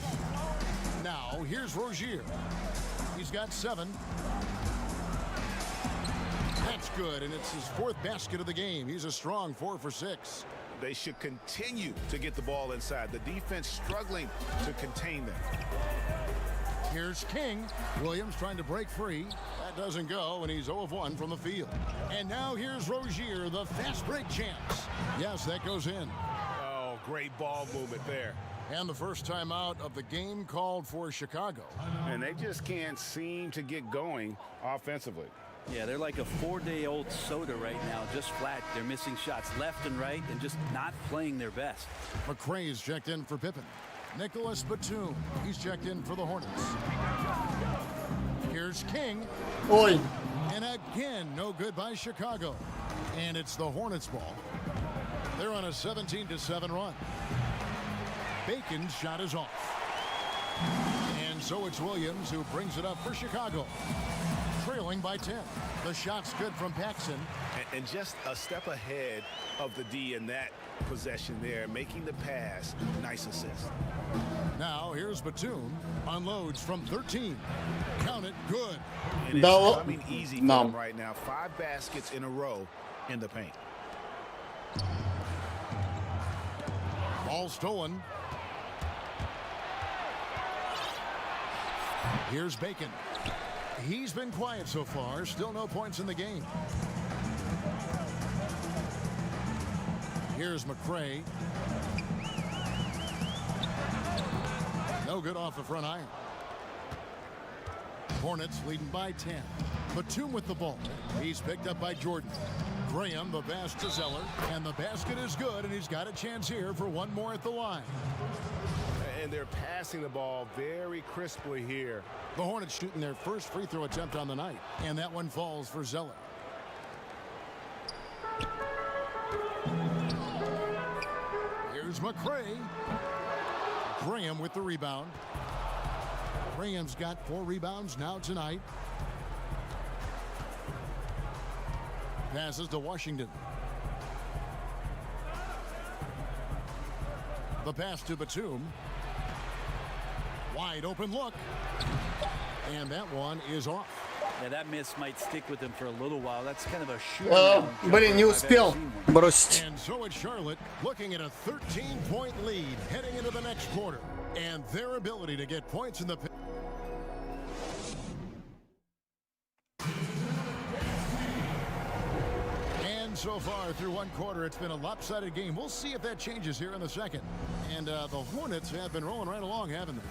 [SPEAKER 2] Now, here's Rozier. He's got 7. That's good, and it's his 4th basket of the game. He's a strong 4 for 6.
[SPEAKER 4] They should continue to get the ball inside. The defense struggling to contain them.
[SPEAKER 2] Here's King. Williams trying to break free. That doesn't go, and he's 0 of 1 from the field. And now here's Rozier, the fast break chance. Yes, that goes in.
[SPEAKER 4] Oh, great ball movement there.
[SPEAKER 2] And the first time out of the game called for Chicago.
[SPEAKER 4] And they just can't seem to get going offensively.
[SPEAKER 12] Yeah, they're like a 4-day-old soda right now, just flat. They're missing shots left and right and just not playing their best.
[SPEAKER 2] McRae's checked in for Pippen. Nicholas Batum, he's checked in for the Hornets. Here's King.
[SPEAKER 1] Ой.
[SPEAKER 2] And again, no good by Chicago. And it's the Hornets ball. They're on a 17-7 run. Bacon's shot is off. And so it's Williams who brings it up for Chicago. Trailing by 10. The shot's good from Paxson.
[SPEAKER 4] And just a step ahead of the D in that possession there, making the pass. Nice assist.
[SPEAKER 2] Now here's Batum. Unloads from 13. Count it, good.
[SPEAKER 4] And it's coming easy for them right now. 5 baskets in a row in the paint.
[SPEAKER 2] Ball stolen. Here's Bacon. He's been quiet so far. Still no points in the game. Here's McRae. No good off the front iron. Hornets leading by 10. Batum with the ball. He's picked up by Jordan. Graham, the pass to Zeller. And the basket is good, and he's got a chance here for one more at the line.
[SPEAKER 4] And they're passing the ball very crisply here.
[SPEAKER 2] The Hornets shooting their first free throw attempt on the night. And that one falls for Zeller. Here's McRae. Graham with the rebound. Graham's got 4 rebounds now tonight. Passes to Washington. The pass to Batum. Wide open look. And that one is off.
[SPEAKER 12] Yeah, that miss might stick with him for a little while. That's kind of a shooting.
[SPEAKER 1] Блин, не успел бросить.
[SPEAKER 2] And so it's Charlotte looking at a 13-point lead heading into the next quarter. And their ability to get points in the so far through one quarter, it's been a lopsided game. We'll see if that changes here in the second. And the Hornets have been rolling right along, haven't they?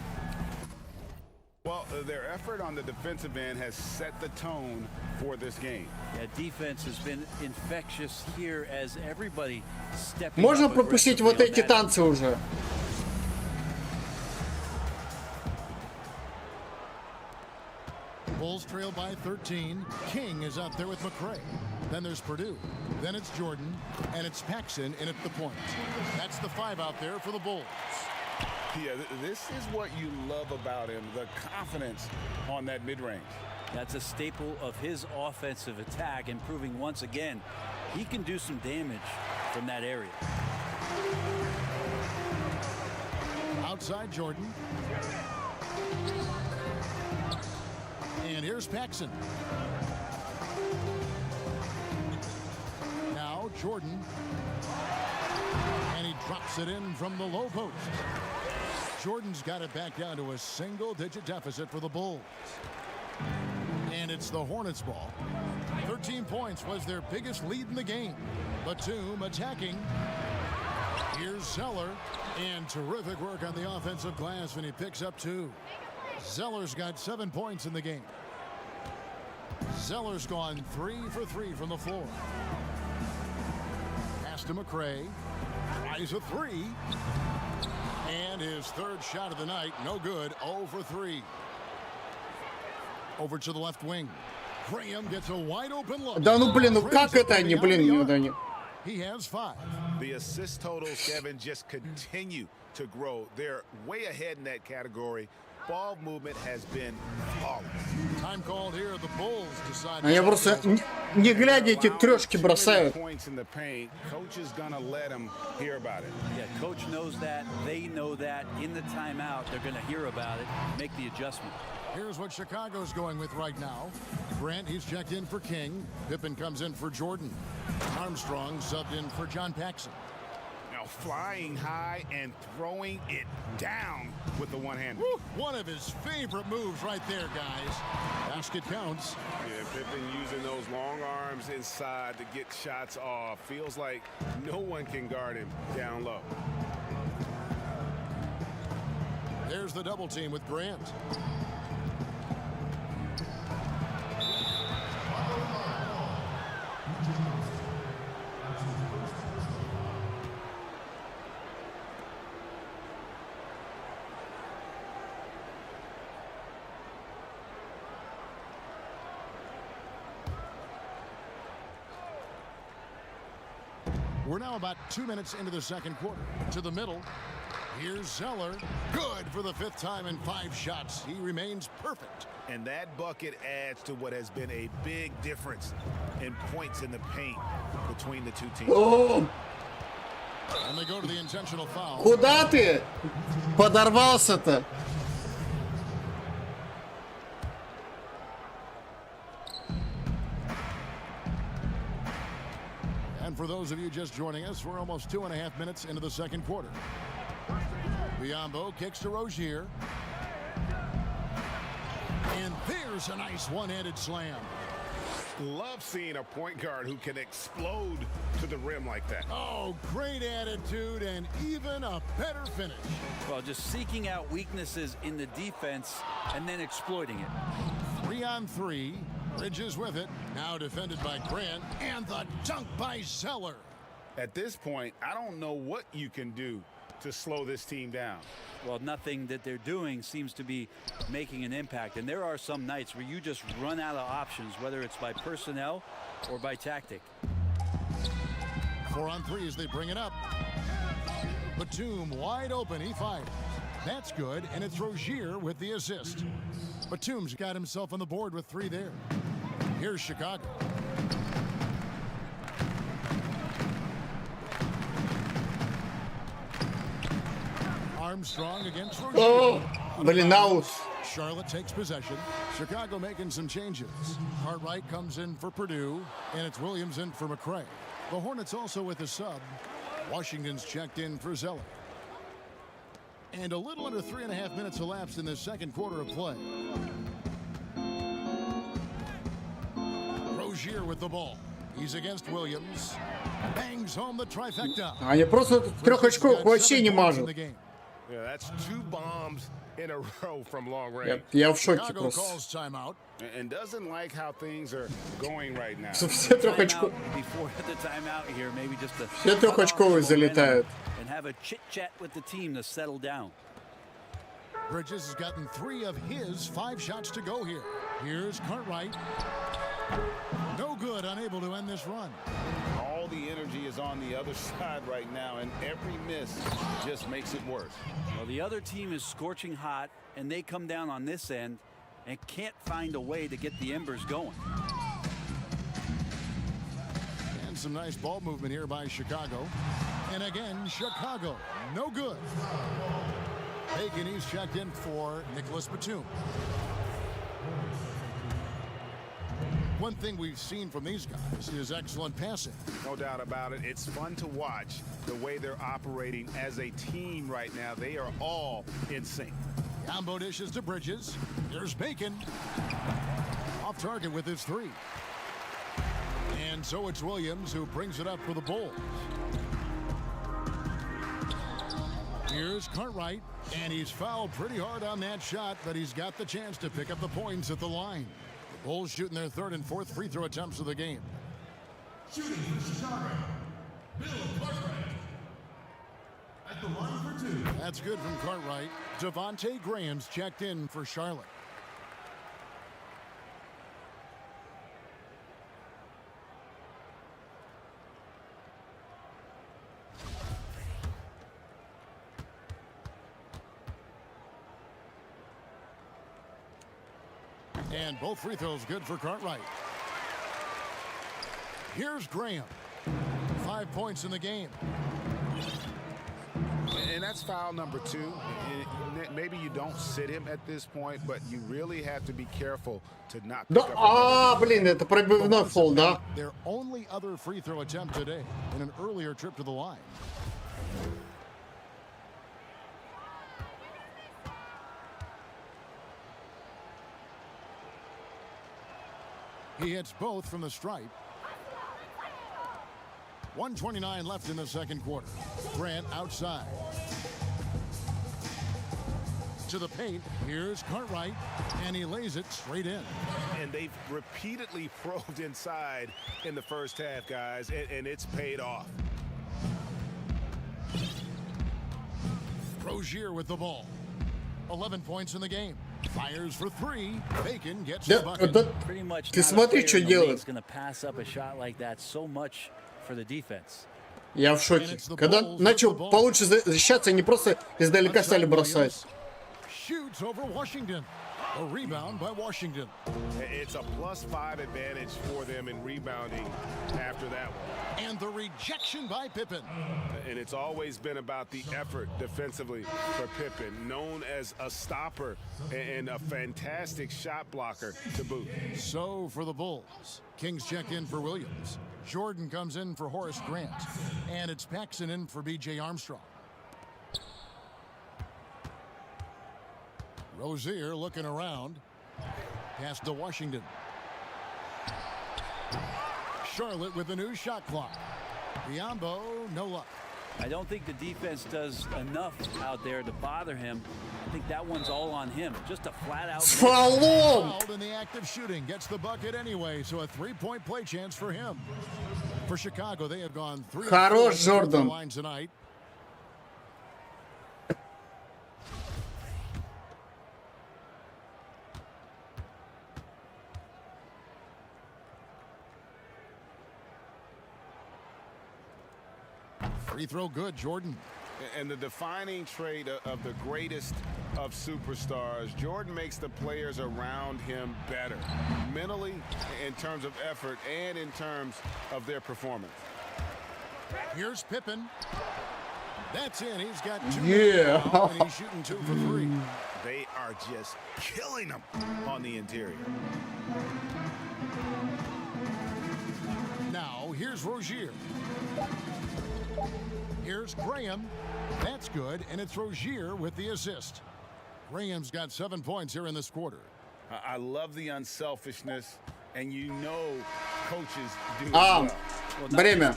[SPEAKER 4] Well, their effort on the defensive end has set the tone for this game.
[SPEAKER 12] Yeah, defense has been infectious here as everybody stepping
[SPEAKER 1] Можно
[SPEAKER 12] up
[SPEAKER 1] пропустить вот эти танцы уже?
[SPEAKER 2] Bulls trail by 13. King is out there with McRae. Then there's Purdue. Then it's Jordan. And it's Paxson in at the point. That's the 5 out there for the Bulls.
[SPEAKER 4] Yeah, this is what you love about him, the confidence on that mid-range.
[SPEAKER 12] That's a staple of his offensive attack, and proving once again he can do some damage from that area.
[SPEAKER 2] Outside Jordan. And here's Paxson. Now Jordan. And he drops it in from the low post. Jordan's got it back down to a single-digit deficit for the Bulls. And it's the Hornets ball. 13 points was their biggest lead in the game. Batum attacking. Here's Zeller. And terrific work on the offensive glass when he picks up 2. Zeller's got 7 points in the game. Zeller's gone 3 for 3 from the floor. Pass to McRae. Tries a 3. And his third shot of the night, no good, 0 for 3. Over to the left wing. Graham gets a wide open look.
[SPEAKER 1] Да ну блин, ну как это они, блин,
[SPEAKER 2] He has 5.
[SPEAKER 4] The assist totals, Kevin, just continue to grow. They're way ahead in that category. Ball movement has been flawless.
[SPEAKER 2] Time called here. The Bulls decide.
[SPEAKER 1] Они просто не глядя эти трешки бросают.
[SPEAKER 4] Points in the paint. Coach is gonna let him hear about it.
[SPEAKER 12] Yeah, coach knows that. They know that. In the timeout, they're gonna hear about it, make the adjustment.
[SPEAKER 2] Here's what Chicago's going with right now. Grant, he's checked in for King. Pippen comes in for Jordan. Armstrong subbed in for John Paxson.
[SPEAKER 4] flying high and throwing it down with the one-hand.
[SPEAKER 2] One of his favorite moves right there, guys. Basket counts.
[SPEAKER 4] Yeah, Pippen using those long arms inside to get shots off. Feels like no one can guard him down low.
[SPEAKER 2] There's the double team with Grant. We're now about 2 minutes into the second quarter. To the middle. Here's Zeller. Good for the 5th time in 5 shots. He remains perfect.
[SPEAKER 4] And that bucket adds to what has been a big difference in points in the paint between the two teams.
[SPEAKER 1] О,
[SPEAKER 2] And they go to the intentional foul.
[SPEAKER 1] куда ты подорвался-то?
[SPEAKER 2] And for those of you just joining us, we're almost 2.5 minutes into the second quarter. Biombo kicks to Rozier. And there's a nice one-handed slam.
[SPEAKER 4] Love seeing a point guard who can explode to the rim like that.
[SPEAKER 2] Oh, great attitude and even a better finish.
[SPEAKER 12] Well, just seeking out weaknesses in the defense and then exploiting it.
[SPEAKER 2] 3-on-3. Bridges with it. Now defended by Grant. And the dunk by Zeller.
[SPEAKER 4] At this point, I don't know what you can do to slow this team down.
[SPEAKER 12] Well, nothing that they're doing seems to be making an impact. And there are some nights where you just run out of options, whether it's by personnel or by tactic.
[SPEAKER 2] 4-on-3 as they bring it up. Batum wide open. He fires. That's good, and it's Rozier with the assist. Batum's got himself on the board with 3 there. Here's Chicago. Armstrong against Rozier.
[SPEAKER 1] О, блин, аут.
[SPEAKER 2] Charlotte takes possession. Chicago making some changes. Cartwright comes in for Purdue, and it's Williams in for McCray. The Hornets also with a sub. Washington's checked in for Zeller. And a little under 3.5 minutes elapsed in the second quarter of play. Rozier with the ball. He's against Williams. Bangs home the trifecta.
[SPEAKER 1] Они просто трех очков вообще не мажут.
[SPEAKER 4] Yeah, that's 2 bombs in a row from long range.
[SPEAKER 1] Я в шоке
[SPEAKER 2] Chicago
[SPEAKER 1] просто.
[SPEAKER 2] calls timeout.
[SPEAKER 4] And doesn't like how things are going right now.
[SPEAKER 1] Все трехочковые.
[SPEAKER 12] Before the timeout here, maybe just to
[SPEAKER 1] Все трехочковые залетают.
[SPEAKER 12] and have a chit chat with the team to settle down.
[SPEAKER 2] Bridges has gotten 3 of his 5 shots to go here. Here's Cartwright. No good, unable to end this run.
[SPEAKER 4] All the energy is on the other side right now, and every miss just makes it worse.
[SPEAKER 12] Well, the other team is scorching hot, and they come down on this end and can't find a way to get the embers going.
[SPEAKER 2] And some nice ball movement here by Chicago. And again, Chicago, no good. Bacon, he's checked in for Nicholas Batum. One thing we've seen from these guys is excellent passing.
[SPEAKER 4] No doubt about it. It's fun to watch the way they're operating as a team right now. They are all in sync.
[SPEAKER 2] Combo dishes to Bridges. There's Bacon. Off target with his 3. And so it's Williams who brings it up for the Bulls. Here's Cartwright, and he's fouled pretty hard on that shot, but he's got the chance to pick up the points at the line. The Bulls shooting their 3rd and 4th free throw attempts of the game.
[SPEAKER 13] Shooting for Chicago, Bill Cartwright. At the line for 2.
[SPEAKER 2] That's good from Cartwright. Devontae Graham's checked in for Charlotte. And both free throws good for Cartwright. Here's Graham. 5 points in the game.
[SPEAKER 4] And that's foul number 2. Maybe you don't sit him at this point, but you really have to be careful to not pick
[SPEAKER 1] Да,
[SPEAKER 4] up
[SPEAKER 1] блин, это пробивной фол, да?
[SPEAKER 2] Their only other free throw attempt today in an earlier trip to the line. He hits both from the stripe. 1:29 left in the second quarter. Grant outside. To the paint. Here's Cartwright, and he lays it straight in.
[SPEAKER 4] And they've repeatedly probed inside in the first half, guys, and it's paid off.
[SPEAKER 2] Rozier with the ball. 11 points in the game. Fires for three. Bacon gets the bucket.
[SPEAKER 12] Pretty much
[SPEAKER 1] Ты смотри, что делает.
[SPEAKER 12] going to pass up a shot like that so much for the defense.
[SPEAKER 1] Я в шоке. Когда начал получше защищаться, они просто издалека стали бросать.
[SPEAKER 2] Shoots over Washington. A rebound by Washington.
[SPEAKER 4] It's a +5 advantage for them in rebounding after that one.
[SPEAKER 2] And the rejection by Pippen.
[SPEAKER 4] And it's always been about the effort defensively for Pippen, known as a stopper and a fantastic shot blocker to boot.
[SPEAKER 2] So for the Bulls, Kings check in for Williams. Jordan comes in for Horace Grant. And it's Paxson in for B.J. Armstrong. Rozier looking around. Pass to Washington. Charlotte with a new shot clock. Biombo, no luck.
[SPEAKER 12] I don't think the defense does enough out there to bother him. I think that one's all on him. Just a flat-out
[SPEAKER 2] fouled in the act of shooting. Gets the bucket anyway, so a three-point play chance for him. For Chicago, they have gone 3
[SPEAKER 1] Хорош, Jordan.
[SPEAKER 2] lines tonight. Free throw good, Jordan.
[SPEAKER 4] And the defining trait of the greatest of superstars, Jordan makes the players around him better, mentally, in terms of effort, and in terms of their performance.
[SPEAKER 2] Here's Pippen. That's in. He's got 2.
[SPEAKER 1] Yeah.
[SPEAKER 2] Now, and he's shooting 2 for 3.
[SPEAKER 4] They are just killing them on the interior.
[SPEAKER 2] Now, here's Rozier. Here's Graham. That's good, and it's Rozier with the assist. Graham's got 7 points here in this quarter.
[SPEAKER 4] I love the unselfishness, and you know coaches do as well.
[SPEAKER 1] Время.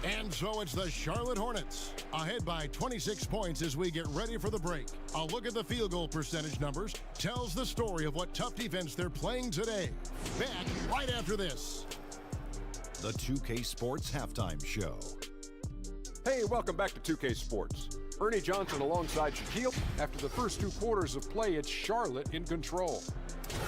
[SPEAKER 2] And so it's the Charlotte Hornets, ahead by 26 points as we get ready for the break. A look at the field goal percentage numbers tells the story of what tough defense they're playing today. Back right after this.
[SPEAKER 7] The 2K Sports Halftime Show.
[SPEAKER 8] Hey, welcome back to 2K Sports. Ernie Johnson alongside Shaquille. After the first 2 quarters of play, it's Charlotte in control.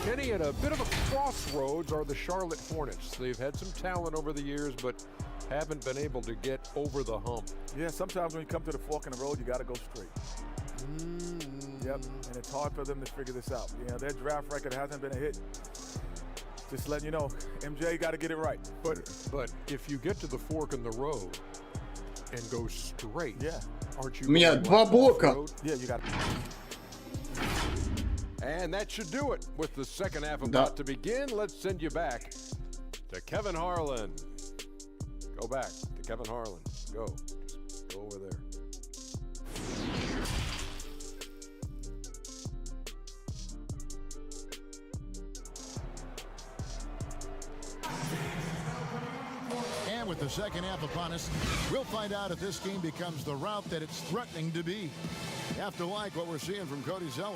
[SPEAKER 8] Kenny, at a bit of a crossroads are the Charlotte Hornets. They've had some talent over the years, but haven't been able to get over the hump.
[SPEAKER 14] Yeah, sometimes when you come to the fork in the road, you got to go straight. Yep, and it's hard for them to figure this out. You know, their draft record hasn't been a hit. Just letting you know, MJ got to get it right.
[SPEAKER 8] But if you get to the fork in the road and go straight,
[SPEAKER 14] yeah,
[SPEAKER 8] aren't you?
[SPEAKER 1] У меня 2 блока.
[SPEAKER 14] Yeah, you got.
[SPEAKER 8] And that should do it. With the second half about to begin, let's send you back to Kevin Harlan. Go back to Kevin Harlan. Go. Just go over there.
[SPEAKER 2] And with the second half upon us, we'll find out if this game becomes the route that it's threatening to be. You have to like what we're seeing from Cody Zeller.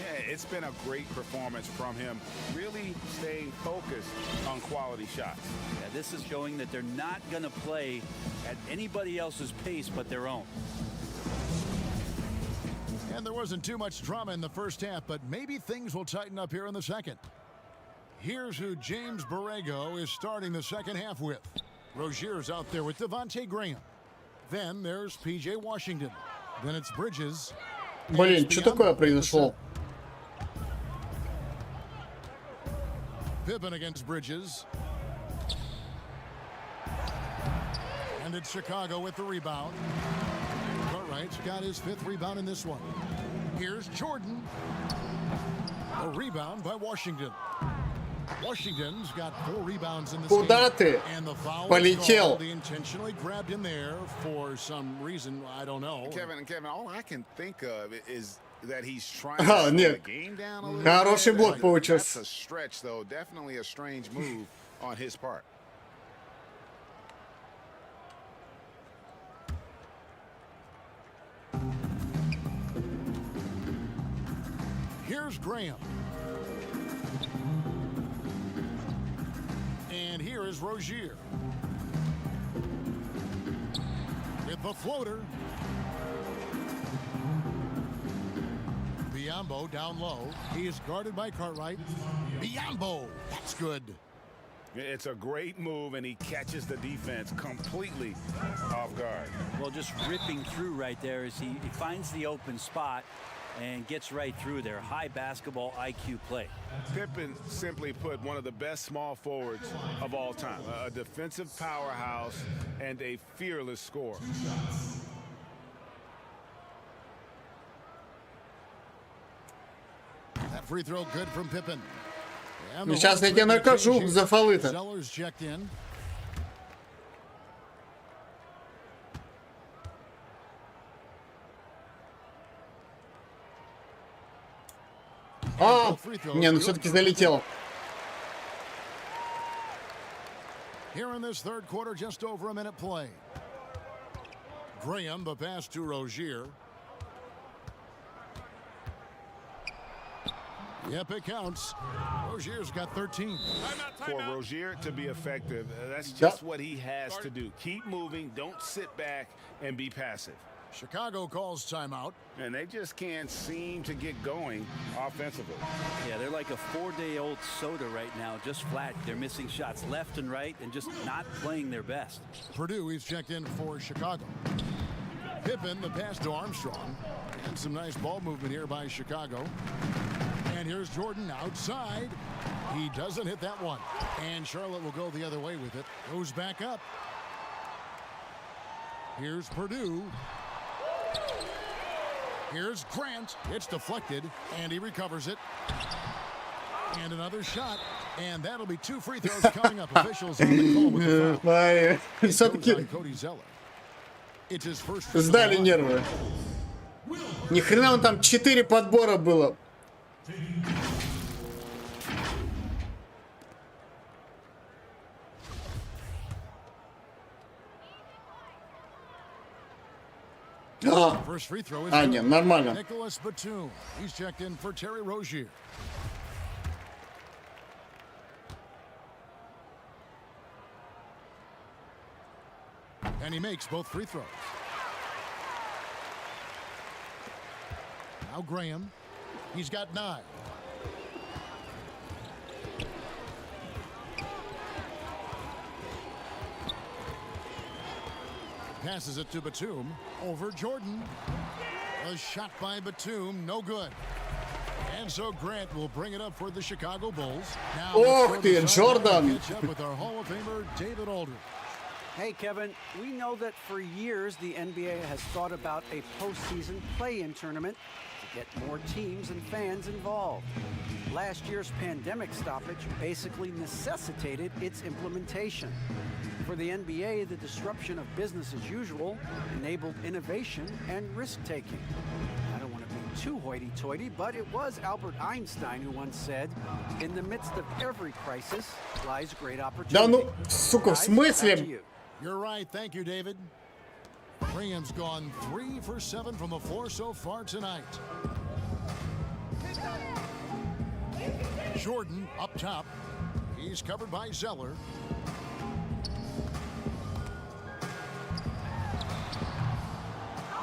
[SPEAKER 4] Yeah, it's been a great performance from him, really staying focused on quality shots.
[SPEAKER 12] Yeah, this is showing that they're not going to play at anybody else's pace but their own.
[SPEAKER 2] And there wasn't too much drama in the first half, but maybe things will tighten up here in the second. Here's who James Borrego is starting the second half with. Rozier's out there with Devontae Graham. Then there's P.J. Washington. Then it's Bridges.
[SPEAKER 1] Блин, что такое произошло?
[SPEAKER 2] Pippen against Bridges. And it's Chicago with the rebound. Cartwright's got his 5th rebound in this one. Here's Jordan. A rebound by Washington. Washington's got 4 rebounds in this
[SPEAKER 1] Куда
[SPEAKER 2] game.
[SPEAKER 1] ты
[SPEAKER 2] And the foul is
[SPEAKER 1] полетел?
[SPEAKER 2] called. He intentionally grabbed him there for some reason, I don't know.
[SPEAKER 4] Kevin, all I can think of is that he's trying
[SPEAKER 1] А,
[SPEAKER 4] to slow the
[SPEAKER 1] нет.
[SPEAKER 4] game down a little
[SPEAKER 1] Хороший
[SPEAKER 4] bit.
[SPEAKER 1] блок
[SPEAKER 4] That's
[SPEAKER 1] получился.
[SPEAKER 4] a stretch, though. Definitely a strange move on his part.
[SPEAKER 2] Here's Graham. And here is Rozier. With the floater. Biyombo down low. He is guarded by Cartwright. Biyombo. That's good.
[SPEAKER 4] It's a great move, and he catches the defense completely off guard.
[SPEAKER 12] Well, just ripping through right there as he finds the open spot and gets right through there. High basketball IQ play.
[SPEAKER 4] Pippen, simply put, one of the best small forwards of all time. A defensive powerhouse and a fearless scorer.
[SPEAKER 2] That free throw good from Pippen.
[SPEAKER 1] Сейчас я тебя накажу за фолы-то.
[SPEAKER 2] Zeller's checked in.
[SPEAKER 1] А, не, ну все-таки залетел.
[SPEAKER 2] Here in this third quarter, just over a minute play. Graham, the pass to Rozier. Yep, it counts. Rozier's got 13.
[SPEAKER 4] For Rozier to be effective, that's just what he has to do. Keep moving, don't sit back and be passive.
[SPEAKER 2] Chicago calls timeout.
[SPEAKER 4] And they just can't seem to get going offensively.
[SPEAKER 12] Yeah, they're like a 4-day-old soda right now, just flat. They're missing shots left and right and just not playing their best.
[SPEAKER 2] Purdue, he's checked in for Chicago. Pippen, the pass to Armstrong. And some nice ball movement here by Chicago. And here's Jordan outside. He doesn't hit that one. And Charlotte will go the other way with it. Goes back up. Here's Purdue. Here's Grant. It's deflected, and he recovers it. And another shot, and that'll be 2 free throws coming up. Officials on the call with the foul.
[SPEAKER 1] Все-таки
[SPEAKER 2] Cody Zeller. It's his first.
[SPEAKER 1] сдали нервы. Ни хрена он там 4 подбора было. А, нет, нормально.
[SPEAKER 2] Nicholas Batum. He's checked in for Terry Rozier. And he makes both free throws. Now Graham. He's got 9. Passes it to Batum. Over Jordan. A shot by Batum. No good. And so Grant will bring it up for the Chicago Bulls. Now
[SPEAKER 1] Ох ты, Джордан!
[SPEAKER 2] catch up with our Hall of Famer, David Aldridge.
[SPEAKER 3] Hey, Kevin, we know that for years the NBA has thought about a postseason play-in tournament to get more teams and fans involved. Last year's pandemic stoppage basically necessitated its implementation. For the NBA, the disruption of business as usual enabled innovation and risk-taking. I don't want to be too hoity-toity, but it was Albert Einstein who once said, in the midst of every crisis lies great opportunity.
[SPEAKER 1] Да ну, сука, в
[SPEAKER 3] Guys, back to
[SPEAKER 1] смысле?
[SPEAKER 3] you.
[SPEAKER 2] You're right. Thank you, David. Graham's gone 3 for 7 from the floor so far tonight. Jordan up top. He's covered by Zeller.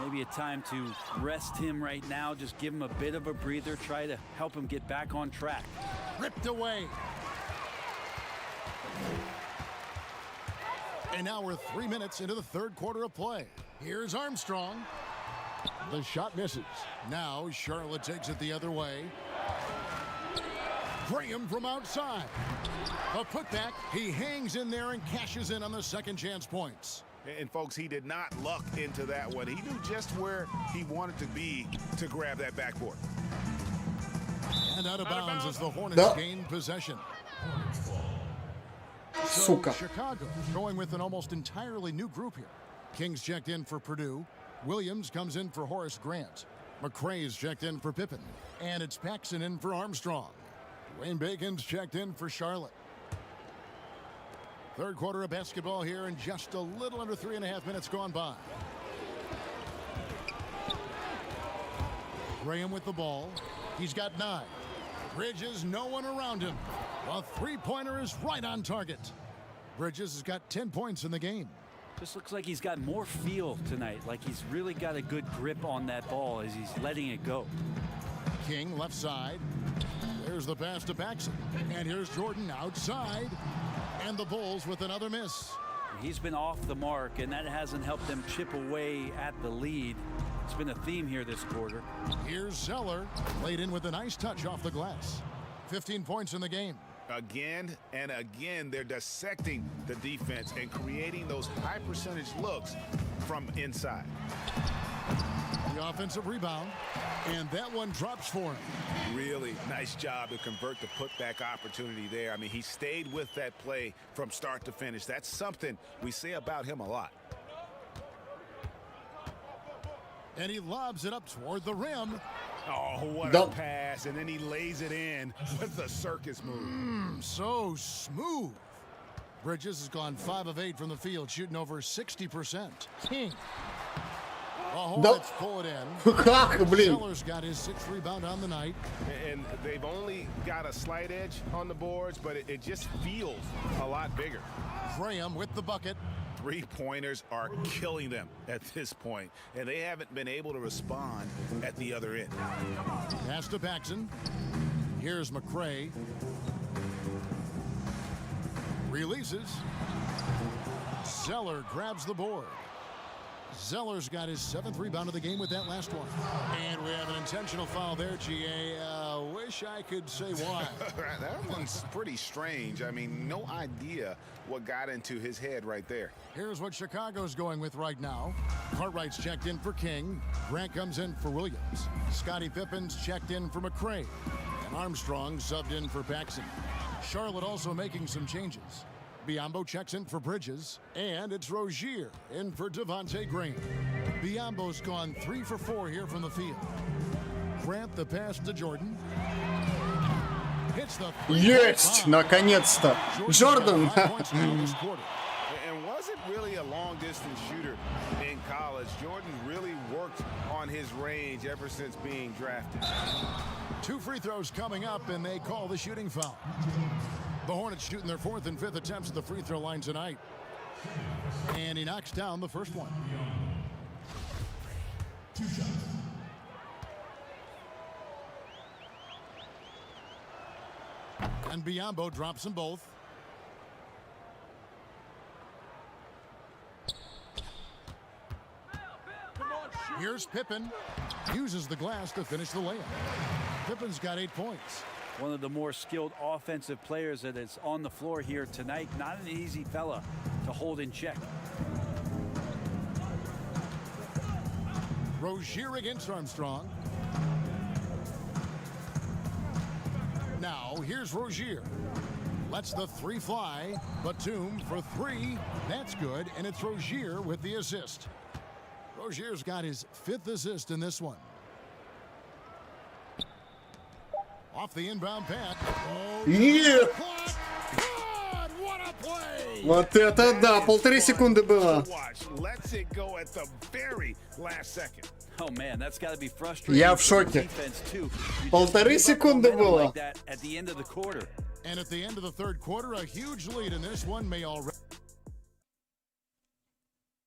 [SPEAKER 12] Maybe a time to rest him right now. Just give him a bit of a breather. Try to help him get back on track.
[SPEAKER 2] Ripped away. And now we're 3 minutes into the third quarter of play. Here's Armstrong. The shot misses. Now Charlotte takes it the other way. Graham from outside. A putback. He hangs in there and cashes in on the second chance points.
[SPEAKER 4] And folks, he did not luck into that one. He knew just where he wanted to be to grab that backboard.
[SPEAKER 2] And out of bounds as the Hornets gain possession.
[SPEAKER 1] Сука.
[SPEAKER 2] Chicago going with an almost entirely new group here. King's checked in for Purdue. Williams comes in for Horace Grant. McRae's checked in for Pippen. And it's Paxson in for Armstrong. Wayne Bacon's checked in for Charlotte. Third quarter of basketball here, and just a little under 3.5 minutes gone by. Graham with the ball. He's got 9. Bridges, no one around him. A three-pointer is right on target. Bridges has got 10 points in the game.
[SPEAKER 12] Just looks like he's got more feel tonight, like he's really got a good grip on that ball as he's letting it go.
[SPEAKER 2] King left side. There's the pass to Paxson. And here's Jordan outside. And the Bulls with another miss.
[SPEAKER 12] He's been off the mark, and that hasn't helped them chip away at the lead. It's been a theme here this quarter.
[SPEAKER 2] Here's Zeller, laid in with a nice touch off the glass. 15 points in the game.
[SPEAKER 4] Again and again, they're dissecting the defense and creating those high percentage looks from inside.
[SPEAKER 2] The offensive rebound, and that one drops for him.
[SPEAKER 4] Really nice job to convert the putback opportunity there. I mean, he stayed with that play from start to finish. That's something we say about him a lot.
[SPEAKER 2] And he lobs it up toward the rim.
[SPEAKER 4] Oh, what a pass. And then he lays it in with the circus move.
[SPEAKER 2] So smooth. Bridges has gone 5 of 8 from the field, shooting over 60%. King. The Hornets pull it in. Zeller's got his 6th rebound on the night.
[SPEAKER 4] And they've only got a slight edge on the boards, but it just feels a lot bigger.
[SPEAKER 2] Graham with the bucket.
[SPEAKER 4] Three-pointers are killing them at this point, and they haven't been able to respond at the other end.
[SPEAKER 2] Pass to Paxson. Here's McRae. Releases. Zeller grabs the board. Zeller's got his 7th rebound of the game with that last one. And we have an intentional foul there, GA. Wish I could say why.
[SPEAKER 4] That one's pretty strange. I mean, no idea what got into his head right there.
[SPEAKER 2] Here's what Chicago's going with right now. Cartwright's checked in for King. Grant comes in for Williams. Scottie Pippen's checked in for McRae. And Armstrong subbed in for Paxson. Charlotte also making some changes. Biombo checks in for Bridges, and it's Rozier in for Devontae Graham. Biombo's gone 3 for 4 here from the field. Grant the pass to Jordan. Hits the
[SPEAKER 1] Есть! Наконец-то! Jordan!
[SPEAKER 4] And wasn't really a long-distance shooter in college. Jordan really worked on his range ever since being drafted.
[SPEAKER 2] 2 free throws coming up, and they call the shooting foul. The Hornets shooting their 4th and 5th attempts at the free throw line tonight. And he knocks down the first one. And Biombo drops them both. Here's Pippen. Uses the glass to finish the layup. Pippen's got 8 points.
[SPEAKER 12] One of the more skilled offensive players that is on the floor here tonight. Not an easy fella to hold in check.
[SPEAKER 2] Rozier against Armstrong. Now here's Rozier. Lets the 3 fly. Batum for 3. That's good, and it's Rozier with the assist. Rozier's got his 5th assist in this one. Off the inbound pass.
[SPEAKER 1] Нет! Вот это да, 1,5 секунды было.
[SPEAKER 4] Lets it go at the very last second.
[SPEAKER 12] Oh man, that's got to be frustrating.
[SPEAKER 1] Я в шоке. 1,5 секунды было.
[SPEAKER 12] At the end of the quarter.
[SPEAKER 2] And at the end of the 3rd quarter, a huge lead in this one may already.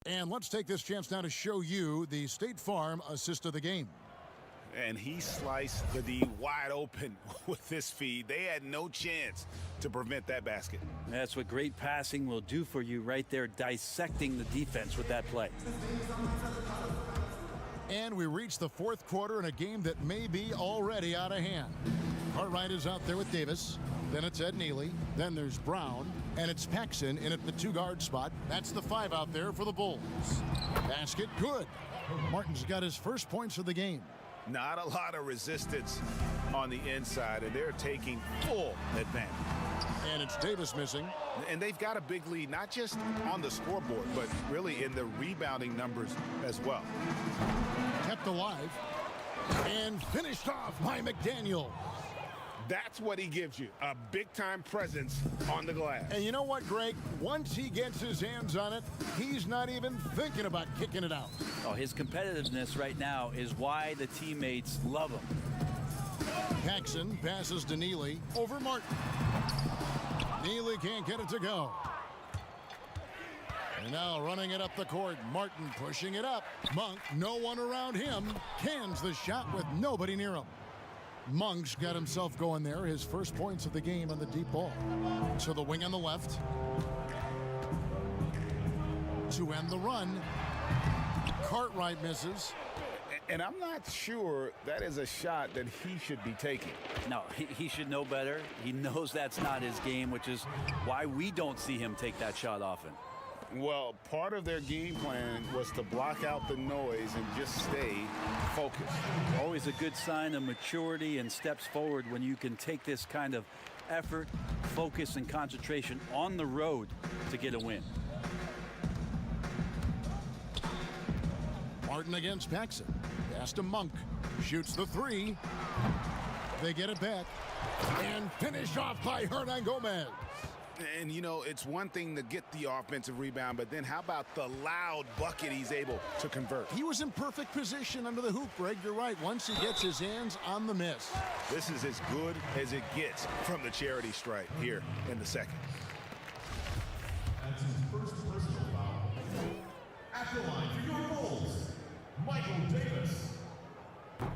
[SPEAKER 2] And let's take this chance now to show you the State Farm assist of the game.
[SPEAKER 4] And he sliced the D wide open with this feed. They had no chance to prevent that basket.
[SPEAKER 12] That's what great passing will do for you right there, dissecting the defense with that play.
[SPEAKER 2] And we reach the 4th quarter in a game that may be already out of hand. Cartwright is out there with Davis. Then it's Ed Neely. Then there's Brown. And it's Paxson in at the 2-guard spot. That's the 5 out there for the Bulls. Basket good. Martin's got his first points of the game.
[SPEAKER 4] Not a lot of resistance on the inside, and they're taking full advantage.
[SPEAKER 2] And it's Davis missing.
[SPEAKER 4] And they've got a big lead, not just on the scoreboard, but really in the rebounding numbers as well.
[SPEAKER 2] Kept alive and finished off by McDaniel.
[SPEAKER 4] That's what he gives you, a big-time presence on the glass.
[SPEAKER 2] And you know what, Greg? Once he gets his hands on it, he's not even thinking about kicking it out.
[SPEAKER 12] Oh, his competitiveness right now is why the teammates love him.
[SPEAKER 2] Paxson passes to Neely over Martin. Neely can't get it to go. And now running it up the court, Martin pushing it up. Monk, no one around him, cans the shot with nobody near him. Monk's got himself going there, his first points of the game on the deep ball. To the wing on the left. To end the run. Cartwright misses.
[SPEAKER 4] And I'm not sure that is a shot that he should be taking.
[SPEAKER 12] No, he should know better. He knows that's not his game, which is why we don't see him take that shot often.
[SPEAKER 4] Well, part of their game plan was to block out the noise and just stay focused.
[SPEAKER 12] Always a good sign of maturity and steps forward when you can take this kind of effort, focus, and concentration on the road to get a win.
[SPEAKER 2] Martin against Paxson. Pass to Monk. Shoots the three. They get it back. And finish off by Hernan Gomez.
[SPEAKER 4] And, you know, it's one thing to get the offensive rebound, but then how about the loud bucket he's able to convert?
[SPEAKER 2] He was in perfect position under the hoop, Greg. You're right. Once he gets his hands on the miss.
[SPEAKER 4] This is as good as it gets from the charity stripe here in the second.
[SPEAKER 13] That's his first personal foul. At the line for your Bulls, Michael Davis.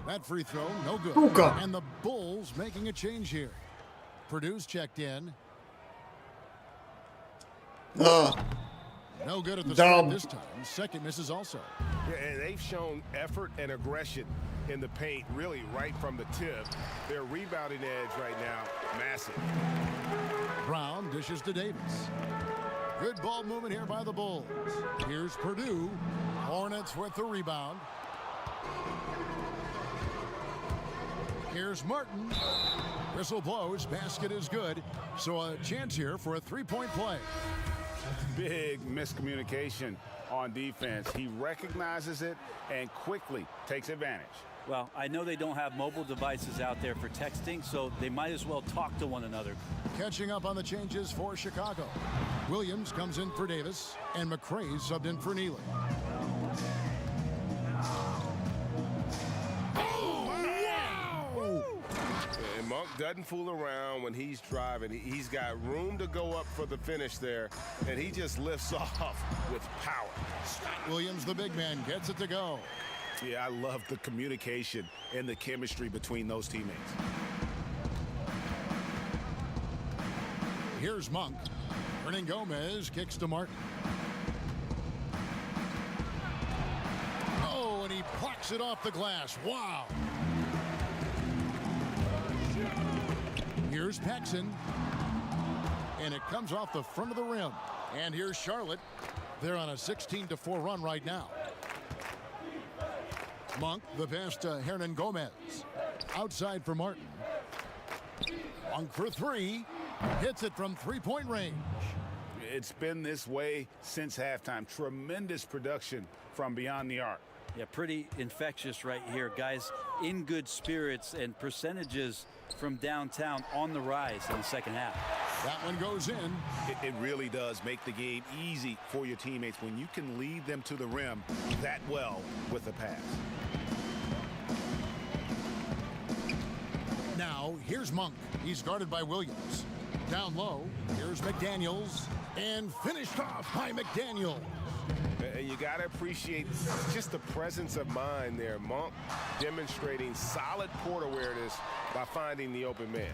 [SPEAKER 2] That free throw, no good.
[SPEAKER 1] Puka.
[SPEAKER 2] And the Bulls making a change here. Purdue's checked in. No good at the start this time. Second misses also.
[SPEAKER 4] Yeah, and they've shown effort and aggression in the paint, really right from the tip. Their rebounding edge right now, massive.
[SPEAKER 2] Brown dishes to Davis. Good ball movement here by the Bulls. Here's Purdue. Hornets with the rebound. Here's Martin. Whistle blows. Basket is good. So a chance here for a three-point play.
[SPEAKER 4] Big miscommunication on defense. He recognizes it and quickly takes advantage.
[SPEAKER 12] Well, I know they don't have mobile devices out there for texting, so they might as well talk to one another.
[SPEAKER 2] Catching up on the changes for Chicago. Williams comes in for Davis, and McRae subbed in for Neely.
[SPEAKER 4] And Monk doesn't fool around when he's driving. He's got room to go up for the finish there, and he just lifts off with power.
[SPEAKER 2] Williams, the big man, gets it to go.
[SPEAKER 4] Yeah, I love the communication and the chemistry between those teammates.
[SPEAKER 2] Here's Monk. Hernan Gomez kicks to Martin. Oh, and he plucks it off the glass. Wow. Here's Paxson. And it comes off the front of the rim. And here's Charlotte. They're on a 16-4 run right now. Monk, the pass to Hernan Gomez. Outside for Martin. Monk for three. Hits it from three-point range.
[SPEAKER 4] It's been this way since halftime. Tremendous production from beyond the arc.
[SPEAKER 12] Yeah, pretty infectious right here. Guys in good spirits and percentages from downtown on the rise in the second half.
[SPEAKER 2] That one goes in.
[SPEAKER 4] It really does make the game easy for your teammates when you can lead them to the rim that well with a pass.
[SPEAKER 2] Now, here's Monk. He's guarded by Williams. Down low, here's McDaniels. And finished off by McDaniels.
[SPEAKER 4] And you got to appreciate just the presence of mind there. Monk demonstrating solid court awareness by finding the open man.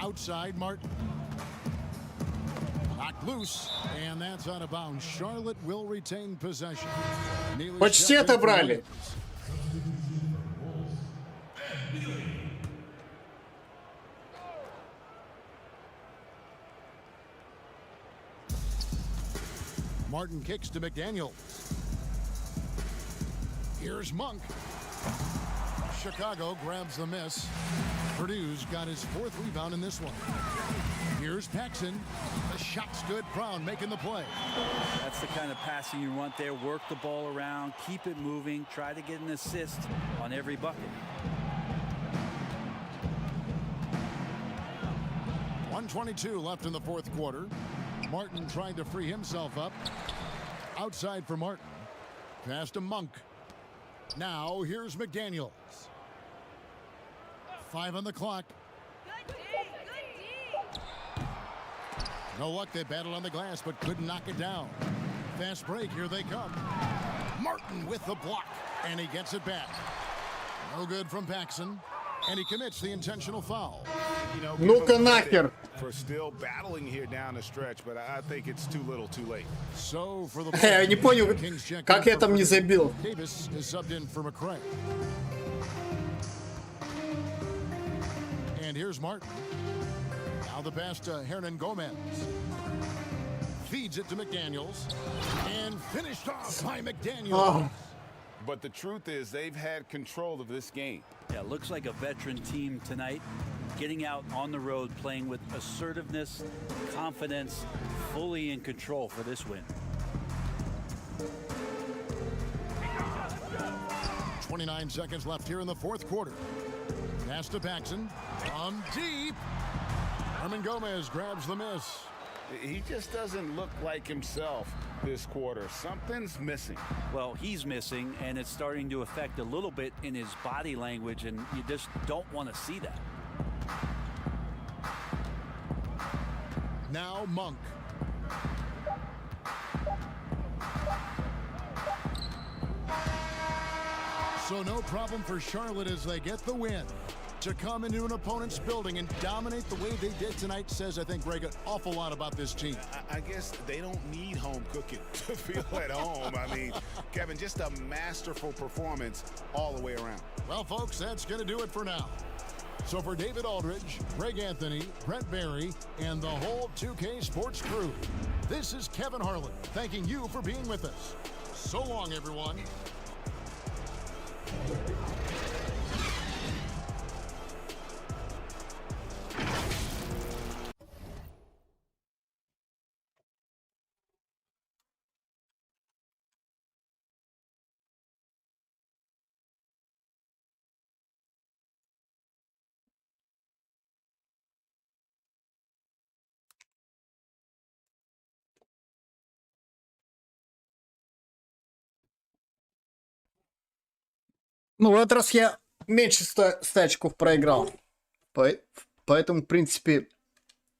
[SPEAKER 2] Outside, Martin. Knocked loose, and that's out of bounds. Charlotte will retain possession.
[SPEAKER 1] Почти отобрали.
[SPEAKER 2] Martin kicks to McDaniels. Here's Monk. Chicago grabs the miss. Purdue's got his 4th rebound in this one. Here's Paxson. The shot's good. Brown making the play.
[SPEAKER 12] That's the kind of passing you want there. Work the ball around, keep it moving, try to get an assist on every bucket.
[SPEAKER 2] 1:22 left in the 4th quarter. Martin trying to free himself up. Outside for Martin. Pass to Monk. Now here's McDaniels. 5 on the clock. No luck. They battled on the glass but couldn't knock it down. Fast break. Here they come. Martin with the block. And he gets it back. No good from Paxson. And he commits the intentional foul.
[SPEAKER 4] You know,
[SPEAKER 1] Ну-ка нахер.
[SPEAKER 4] for still battling here down the stretch, but I think it's too little, too late.
[SPEAKER 2] So for the
[SPEAKER 1] Я не понял, как я там не забил.
[SPEAKER 2] Davis is subbed in for McCray. And here's Martin. Now the pass to Hernan Gomez. Feeds it to McDaniels. And finished off by McDaniels.
[SPEAKER 4] But the truth is they've had control of this game.
[SPEAKER 12] Yeah, looks like a veteran team tonight, getting out on the road, playing with assertiveness, confidence, fully in control for this win.
[SPEAKER 2] 29 seconds left here in the 4th quarter. Pass to Paxson. From deep. Hernan Gomez grabs the miss.
[SPEAKER 4] He just doesn't look like himself this quarter. Something's missing.
[SPEAKER 12] Well, he's missing, and it's starting to affect a little bit in his body language, and you just don't want to see that.
[SPEAKER 2] Now Monk. So no problem for Charlotte as they get the win. To come into an opponent's building and dominate the way they did tonight says, I think, Greg, an awful lot about this team.
[SPEAKER 4] I guess they don't need home cooking to feel at home. I mean, Kevin, just a masterful performance all the way around.
[SPEAKER 2] Well, folks, that's going to do it for now. So for David Aldridge, Greg Anthony, Brent Barry, and the whole 2K Sports crew, this is Kevin Harlan thanking you for being with us. So long, everyone.
[SPEAKER 1] Ну, в этот раз я меньше 100 очков проиграл. Поэтому, в принципе,